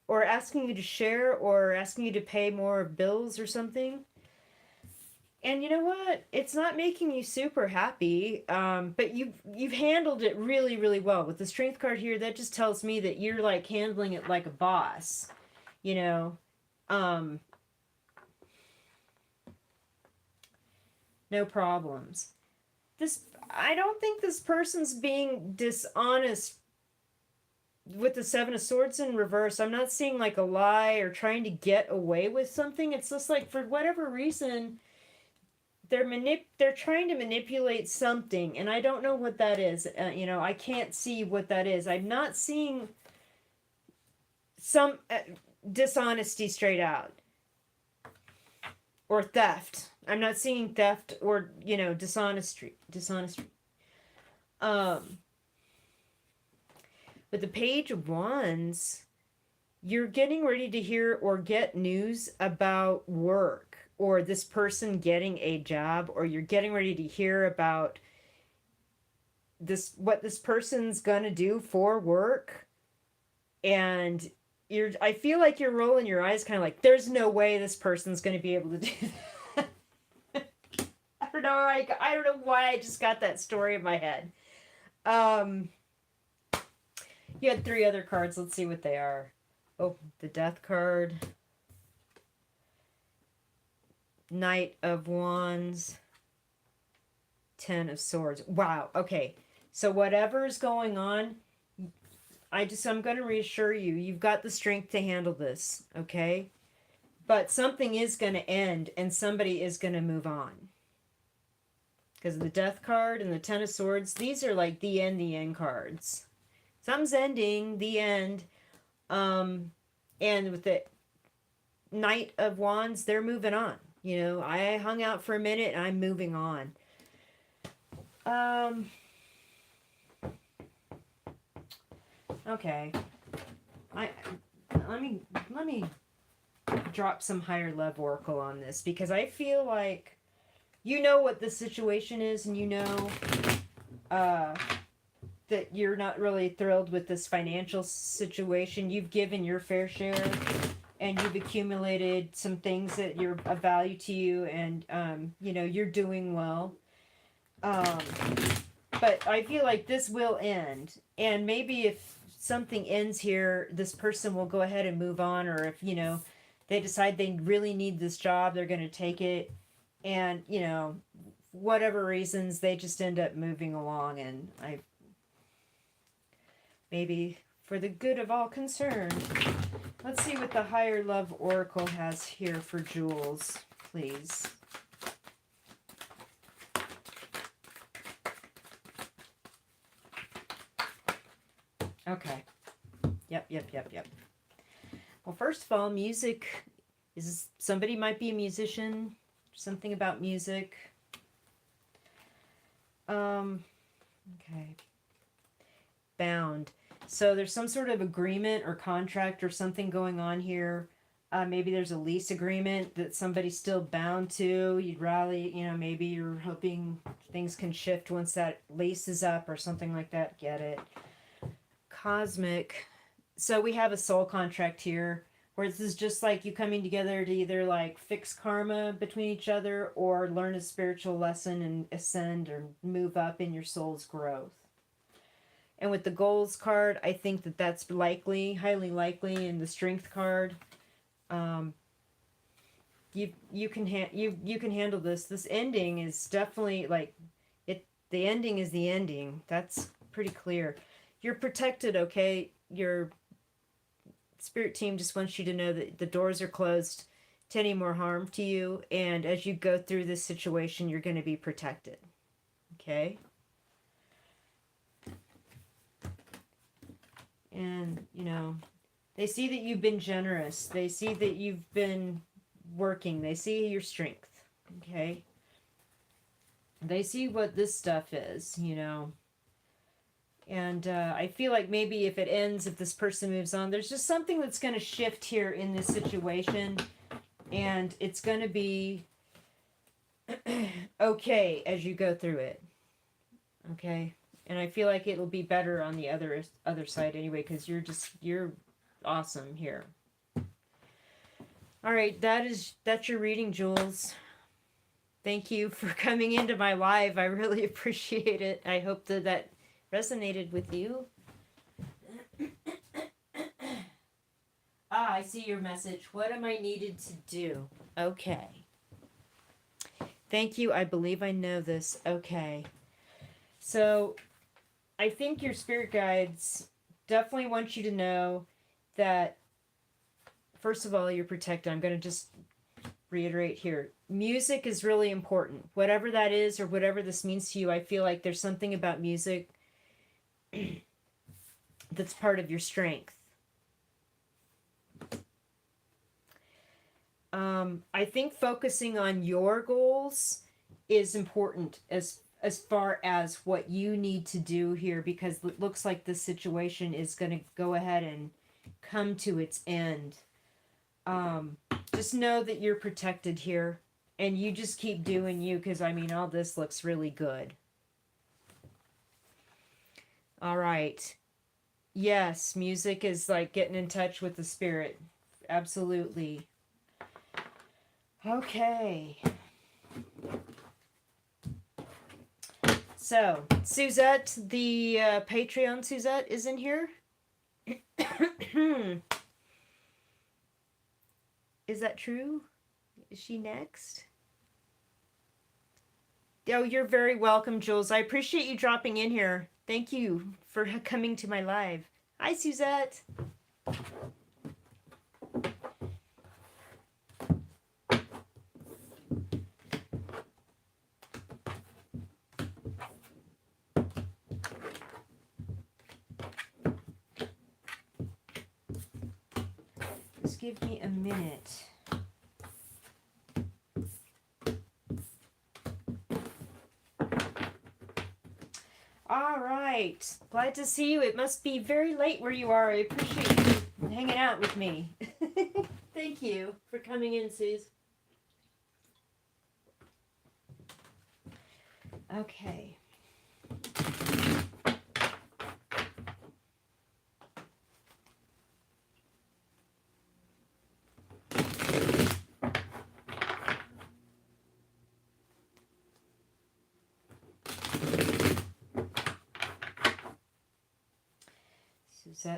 or asking you to share, or asking you to pay more bills or something. And you know what? It's not making you super happy, but you've handled it really, really well. With the Strength card here, that just tells me that you're like handling it like a boss, you know. No problems. I don't think this person's being dishonest with the Seven of Swords in reverse. I'm not seeing like a lie or trying to get away with something. It's just like, for whatever reason, they're trying to manipulate something, and I don't know what that is. You know, I can't see what that is. I'm not seeing some dishonesty straight out, or theft. I'm not seeing theft or, you know, dishonesty. With the Page of Wands, you're getting ready to hear or get news about work, or this person getting a job, or you're getting ready to hear about what this person's gonna do for work. And I feel like you're rolling your eyes, kind of like, there's no way this person's gonna be able to do that. I don't know. I don't know why I just got that story in my head. You had 3 other cards. Let's see what they are. Oh, the Death card. Knight of Wands. 10 of Swords. Wow. Okay. So whatever's going on, I'm going to reassure you, you've got the strength to handle this. Okay. But something is going to end, and somebody is going to move on. Because of the Death card and the 10 of Swords, these are like the end cards. Something's ending, the end. And with the Knight of Wands, they're moving on. You know, I hung out for a minute and I'm moving on. Okay. Let me drop some higher love oracle on this, because I feel like you know what the situation is, and you know that you're not really thrilled with this financial situation. You've given your fair share, and you've accumulated some things that are of value to you, and you know, you're doing well. But I feel like this will end, and maybe if something ends here, this person will go ahead and move on, or if, you know, they decide they really need this job, they're going to take it, and, you know, whatever reasons, they just end up moving along, and maybe for the good of all concerned. Let's see what the higher love oracle has here for Jules, please. Okay. Yep. Well, first of all, music is, somebody might be a musician, something about music. Okay. Bound. So there's some sort of agreement or contract or something going on here. Maybe there's a lease agreement that somebody's still bound to. You'd rally, maybe you're hoping things can shift once that lease is up or something like that. Get it? Cosmic. So we have a soul contract here where this is just like you coming together to either like fix karma between each other or learn a spiritual lesson and ascend or move up in your soul's growth. And with the goals card, I think that that's likely, highly likely. And the strength card, you can handle this. This ending is definitely like it. The ending is the ending. That's pretty clear. You're protected, okay? Your spirit team just wants you to know that the doors are closed to any more harm to you, and as you go through this situation, you're going to be protected. Okay? And, they see that you've been generous. They see that you've been working. They see your strength. Okay? They see what this stuff is, And I feel like maybe if it ends, if this person moves on, there's just something that's going to shift here in this situation. And it's going to be okay as you go through it. Okay? And I feel like it'll be better on the other side anyway, because you're awesome here. All right, that's your reading, Jules. Thank you for coming into my live. I really appreciate it. I hope that resonated with you. I see your message. What am I needed to do? Okay. Thank you. I believe I know this. Okay. So I think your spirit guides definitely want you to know that, first of all, you're protected. I'm going to just reiterate here. Music is really important. Whatever that is or whatever this means to you, I feel like there's something about music that's part of your strength. I think focusing on your goals is important as far as what you need to do here, because it looks like this situation is going to go ahead and come to its end. Just know that you're protected here, and you just keep doing you, because all this looks really good. All right. Yes, music is like getting in touch with the spirit. Absolutely. Okay. So, Suzette, the Patreon Suzette is in here. Is that true? Is she next? Oh, you're very welcome, Jules. I appreciate you dropping in here. Thank you for coming to my live. Hi, Suzette. Just give me a minute. All right. Glad to see you. It must be very late where you are. I appreciate you hanging out with me. Thank you for coming in, Suze. Okay.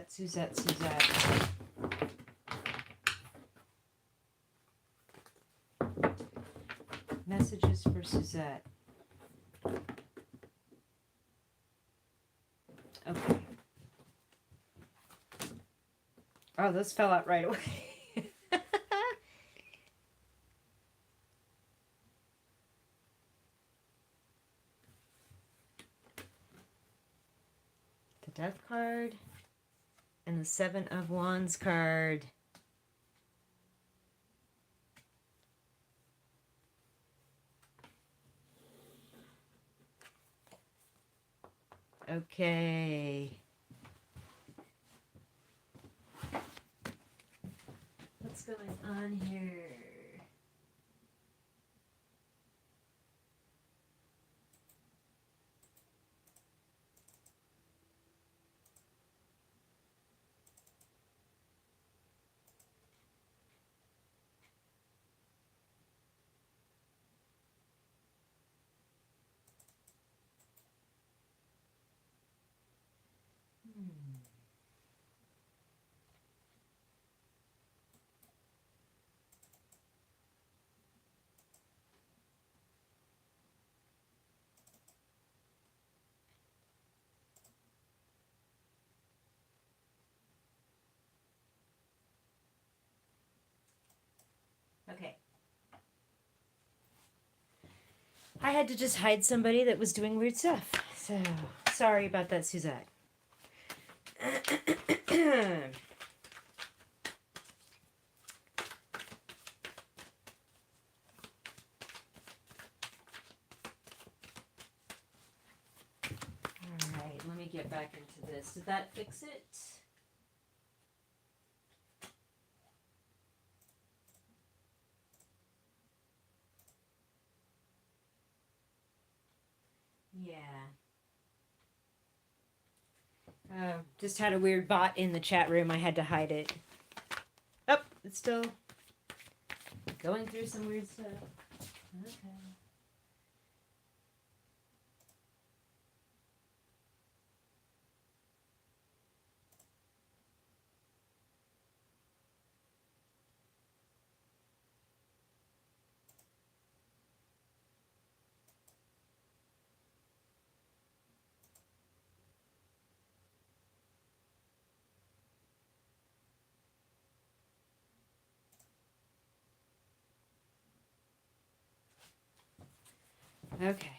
Suzette. Messages for Suzette. Okay. Oh, those fell out right away. The Death card and the Seven of Wands card. Okay. What's going on here? Okay. I had to just hide somebody that was doing weird stuff. So, sorry about that, Suzette. Alright, let me get back into this. Did that fix it? Yeah. Just had a weird bot in the chat room. I had to hide it. Oh, it's still going through some weird stuff. Okay. Okay.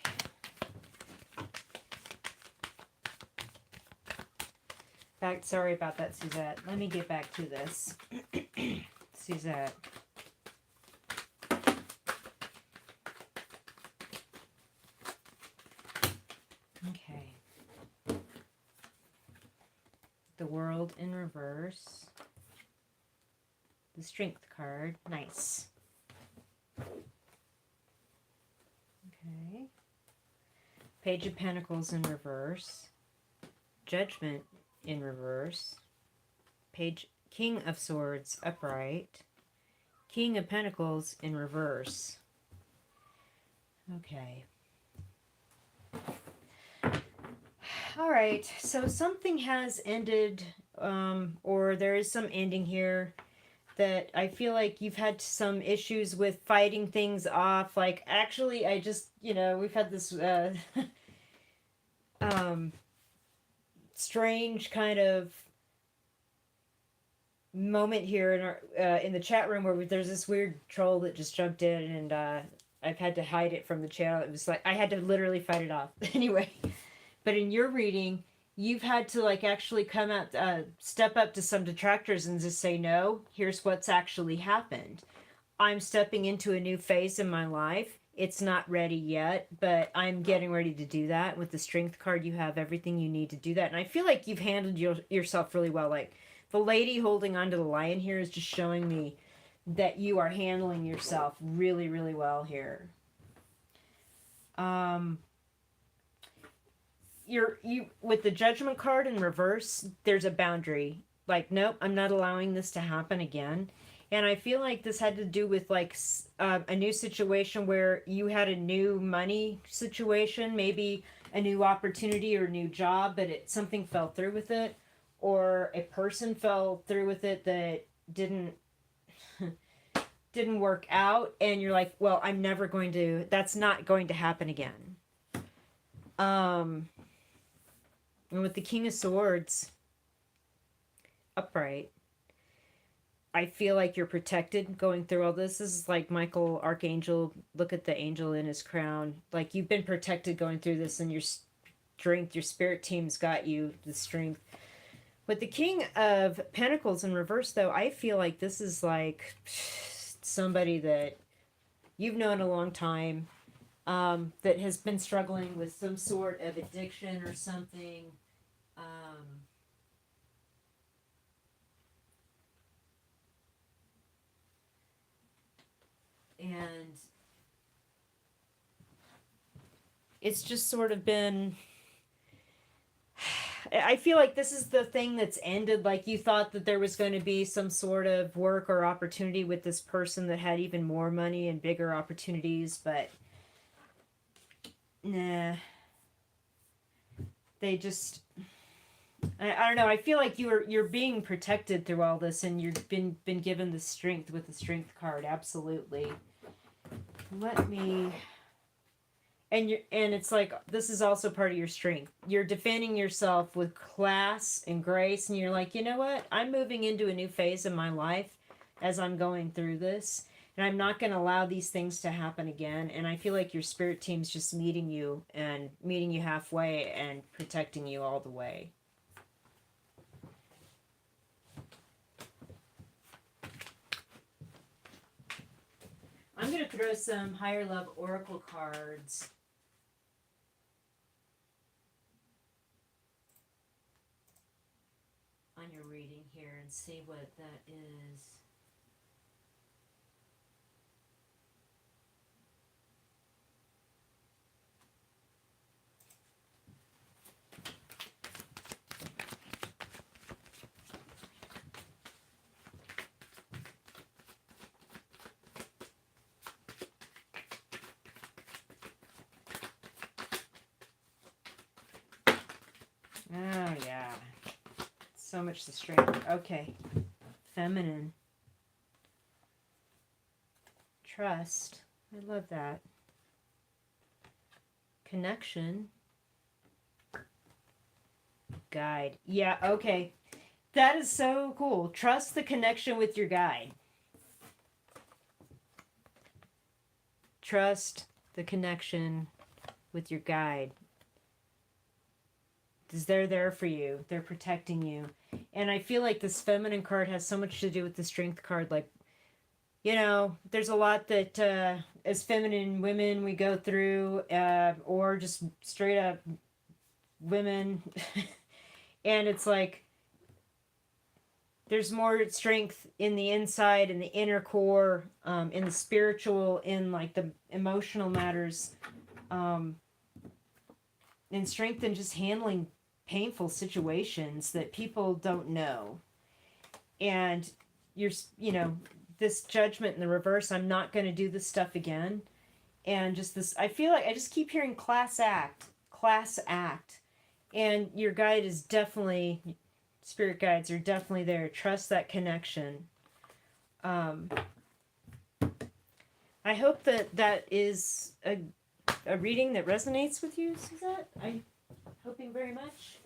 Sorry about that, Suzette. Let me get back to this. Suzette. Okay. The World in reverse. The Strength card. Nice. Okay. Page of Pentacles in reverse. Judgment in reverse. King of Swords upright. King of Pentacles in reverse. Okay. All right, so something has ended, or there is some ending here that I feel like you've had some issues with fighting things off. Like, actually, I just, we've had this strange kind of moment here in our in the chat room where there's this weird troll that just jumped in, and I've had to hide it from the channel. It was like I had to literally fight it off. Anyway, but in your reading, you've had to like actually come out, step up to some detractors and just say, no, here's what's actually happened. I'm stepping into a new phase in my life. It's not ready yet, but I'm getting ready to do that. With the Strength card, you have everything you need to do that. And I feel like you've handled yourself really well. Like, the lady holding onto the lion here is just showing me that you are handling yourself really, really well here. You with the Judgment card in reverse, there's a boundary. Like, nope, I'm not allowing this to happen again. And I feel like this had to do with like a new situation where you had a new money situation, maybe a new opportunity or new job, but something fell through with it, or a person fell through with it that didn't work out, and you're like, well, that's not going to happen again. And with the King of Swords upright, I feel like you're protected going through all this. This is like Michael Archangel. Look at the angel in his crown. Like, you've been protected going through this, and your strength, your spirit team's got you the strength. With the King of Pentacles in reverse, though, I feel like this is like somebody that you've known a long time, that has been struggling with some sort of addiction or something. And it's just sort of been, I feel like this is the thing that's ended. Like, you thought that there was going to be some sort of work or opportunity with this person that had even more money and bigger opportunities, but nah. They just, I don't know. I feel like you're being protected through all this, and you've been given the strength with the strength card. Absolutely. Let me. And it's like, this is also part of your strength. You're defending yourself with class and grace, and you're like, you know what? I'm moving into a new phase of my life as I'm going through this, and I'm not going to allow these things to happen again. And I feel like your spirit team's just meeting you halfway and protecting you all the way. I'm going to throw some higher love oracle cards. On your reading here and see what that is. Oh, yeah. So much the strength. Okay. Feminine. Trust. I love that. Connection. Guide. Yeah, okay. That is so cool. Trust the connection with your guide. Trust the connection with your guide. Because they're there for you. They're protecting you. And I feel like this feminine card has so much to do with the strength card. Like, you know, there's a lot that as feminine women we go through, or just straight up women. And it's like, there's more strength in the inside, in the inner core, in the spiritual, in like the emotional matters, and strength in just handling painful situations that people don't know. And you know, this judgment in the reverse, I'm not going to do this stuff again. And just this, I feel like I just keep hearing class act. And your guide is definitely, spirit guides are definitely there. Trust that connection. I hope that is a reading that resonates with you, Suzette. I'm hoping very much.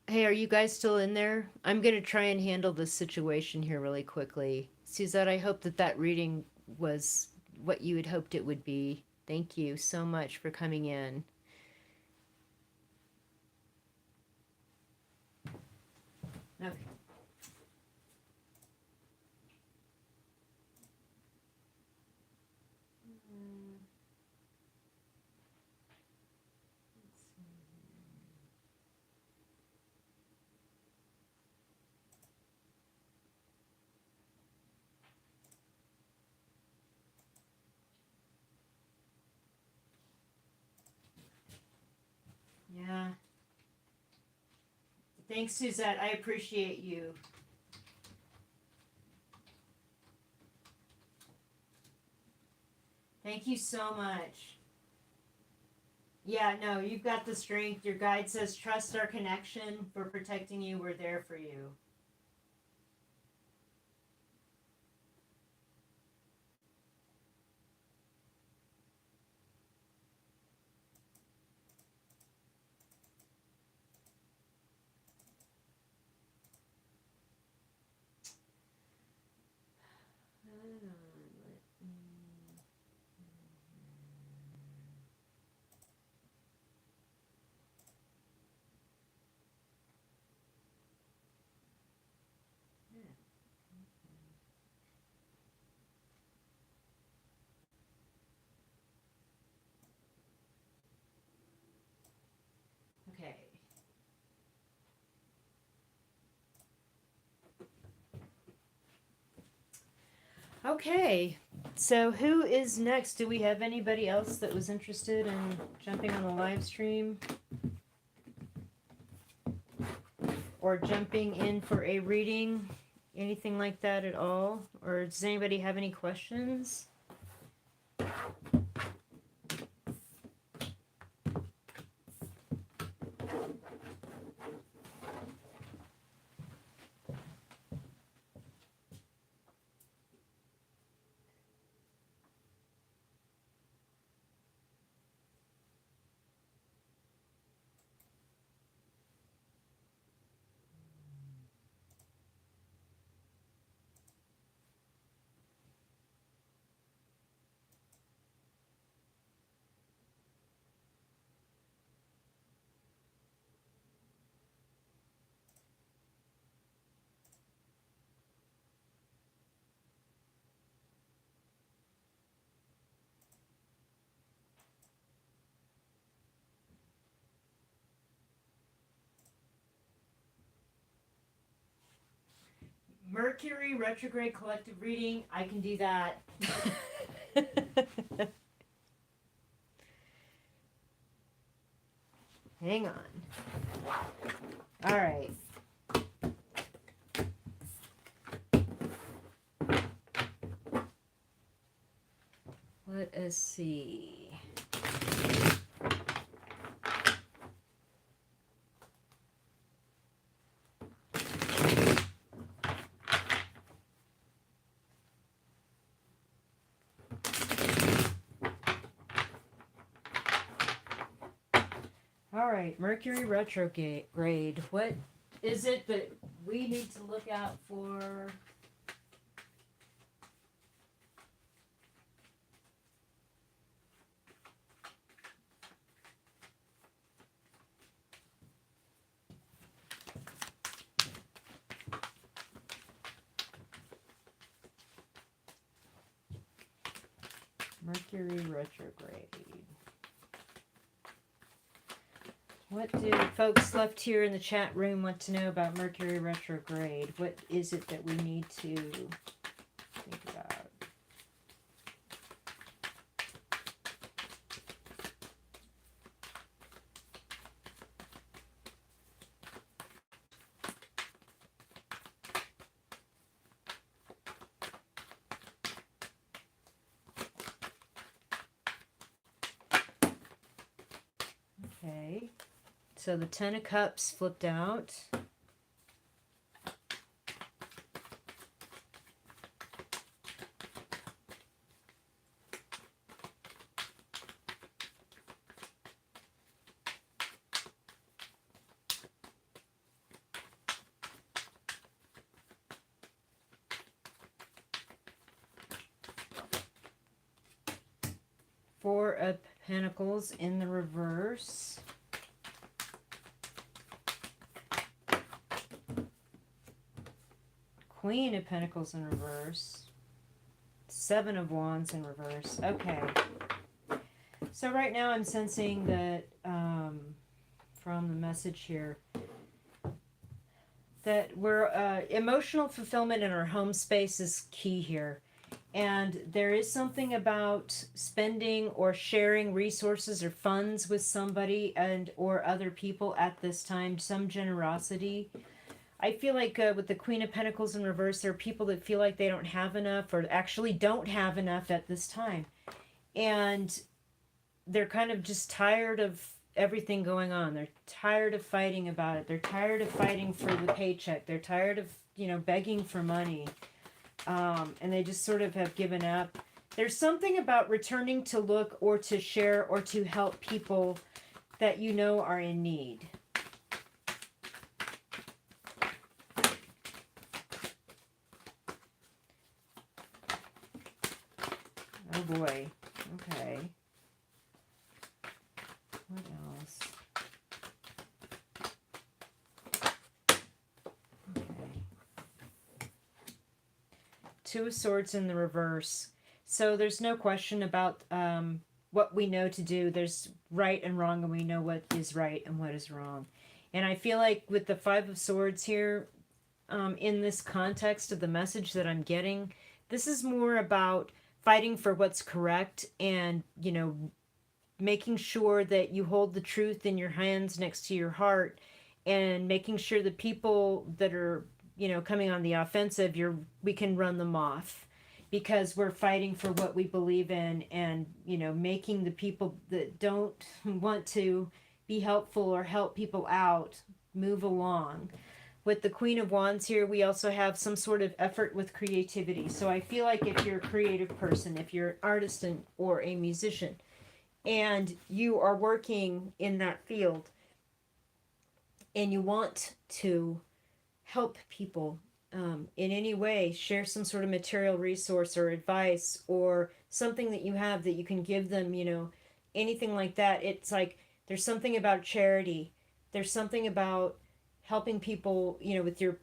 Hey, are you guys still in there? I'm going to try and handle this situation here really quickly. Suzette, I hope that reading was what you had hoped it would be. Thank you so much for coming in. Okay. Yeah. Thanks, Suzette. I appreciate you. Thank you so much. Yeah, no, you've got the strength. Your guide says, trust our connection. We're protecting you. We're there for you. Okay. Okay. So who is next? Do we have anybody else that was interested in jumping on the live stream? Or jumping in for a reading? Anything like that at all? Or does anybody have any questions? Mercury retrograde collective reading. I can do that. Hang on. All right. Let us see. All right, Mercury retrograde. What is it that we need to look out for? Mercury retrograde. What do folks left here in the chat room want to know about Mercury retrograde? What is it that we need to think about? Okay. So the Ten of Cups flipped out. Four of Pentacles in the reverse. Queen of Pentacles in reverse. Seven of Wands in reverse. Okay. So right now I'm sensing that from the message here that we're emotional fulfillment in our home space is key here. And there is something about spending or sharing resources or funds with somebody and or other people at this time, some generosity. I feel like with the Queen of Pentacles in reverse, there are people that feel like they don't have enough or actually don't have enough at this time. And they're kind of just tired of everything going on. They're tired of fighting about it. They're tired of fighting for the paycheck. They're tired of, begging for money. And they just sort of have given up. There's something about returning to look or to share or to help people that you know are in need. Oh boy. Okay. What else? Okay. Two of Swords in the reverse. So there's no question about what we know to do. There's right and wrong, and we know what is right and what is wrong. And I feel like with the Five of Swords here, in this context of the message that I'm getting, this is more about fighting for what's correct and, making sure that you hold the truth in your hands next to your heart and making sure the people that are, coming on the offensive, we can run them off because we're fighting for what we believe in and, making the people that don't want to be helpful or help people out move along. With the Queen of Wands here, we also have some sort of effort with creativity. So I feel like if you're a creative person, if you're an artist or a musician, and you are working in that field, and you want to help people in any way, share some sort of material resource or advice or something that you have that you can give them, anything like that. It's like there's something about charity. There's something about helping people, with your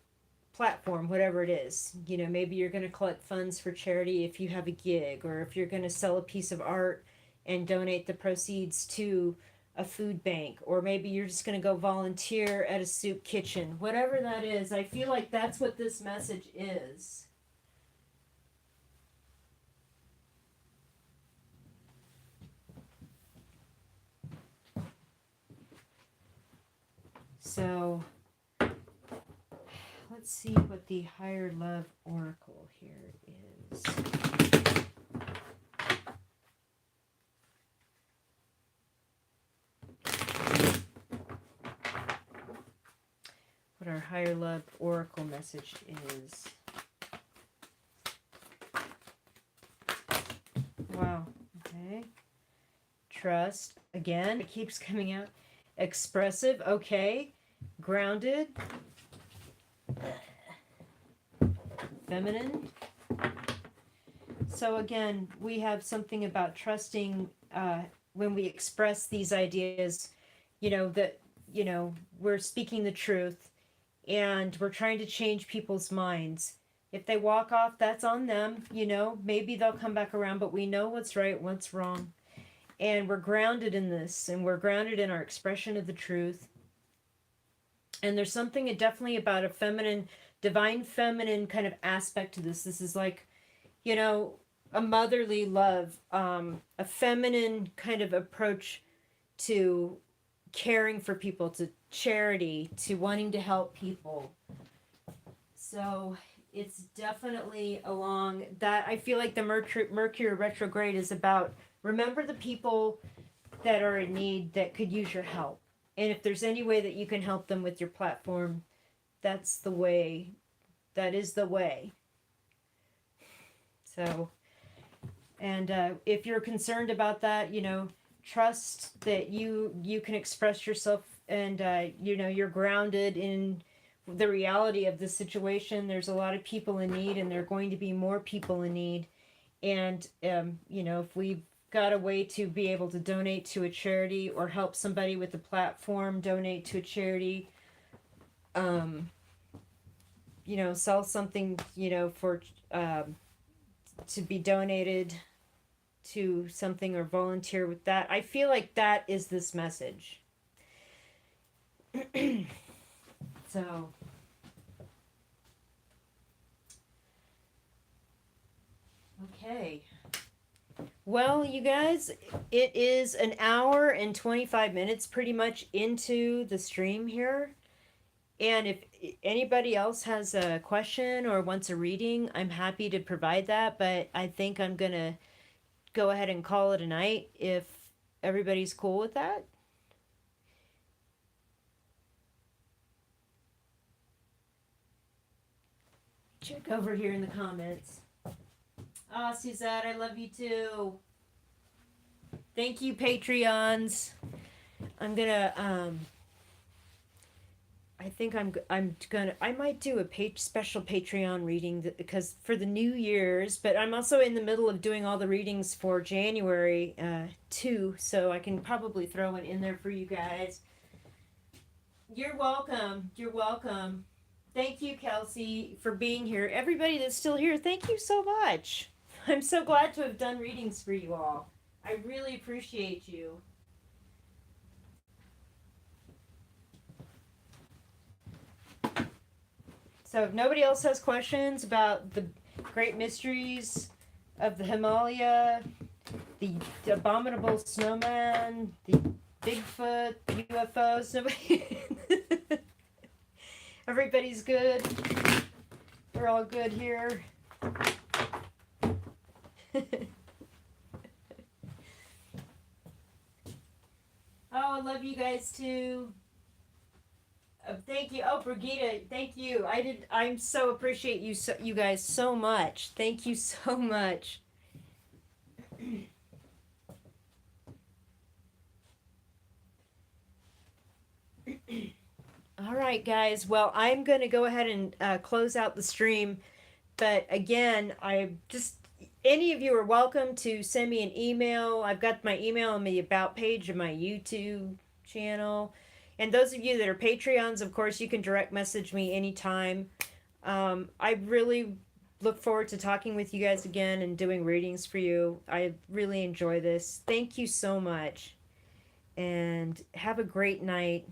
platform, whatever it is. Maybe you're going to collect funds for charity if you have a gig, or if you're going to sell a piece of art and donate the proceeds to a food bank, or maybe you're just going to go volunteer at a soup kitchen. Whatever that is, I feel like that's what this message is. So let's see what the Higher Love Oracle here is. What our Higher Love Oracle message is. Wow. Okay. Trust. Again, it keeps coming out. Expressive. Okay. Grounded. Feminine. So again, we have something about trusting when we express these ideas, that, we're speaking the truth and we're trying to change people's minds. If they walk off, that's on them, maybe they'll come back around, but we know what's right, what's wrong. And we're grounded in this, and we're grounded in our expression of the truth. And there's something definitely about a feminine, divine feminine kind of aspect to this. This is like, a motherly love, a feminine kind of approach to caring for people, to charity, to wanting to help people. So it's definitely along that. I feel like the Mercury retrograde is about, remember the people that are in need that could use your help. And if there's any way that you can help them with your platform, that's the way. That is the way. So, and if you're concerned about that, trust that you can express yourself, and you're grounded in the reality of the situation. There's a lot of people in need, and there are going to be more people in need. And if we've got a way to be able to donate to a charity or help somebody with a platform donate to a charity, sell something, for to be donated to something or volunteer with that. I feel like that is this message. So Okay. Well, you guys, it is an hour and 25 minutes pretty much into the stream here. And if anybody else has a question or wants a reading, I'm happy to provide that. But I think I'm going to go ahead and call it a night if everybody's cool with that. Check over here in the comments. Ah, Suzette, I love you too. Thank you, Patreons. I'm gonna I think I might do a special Patreon reading because for the New Year's, but I'm also in the middle of doing all the readings for January too, so I can probably throw one in there for you guys. You're welcome. You're welcome. Thank you, Kelsey, for being here. Everybody that's still here, thank you so much. I'm so glad to have done readings for you all. I really appreciate you. So if nobody else has questions about the great mysteries of the Himalaya, the abominable snowman, the Bigfoot, UFOs, nobody. Everybody's good. We're all good here. Oh, I love you guys too. Thank you. Oh, Brigitte, thank you. I'm so appreciate you guys so much. Thank you so much. All right, guys. Well, I'm going to go ahead and close out the stream. But again, any of you are welcome to send me an email. I've got my email on the About page of my YouTube channel. And those of you that are Patreons, of course, you can direct message me anytime. I really look forward to talking with you guys again and doing readings for you. I really enjoy this. Thank you so much. And have a great night.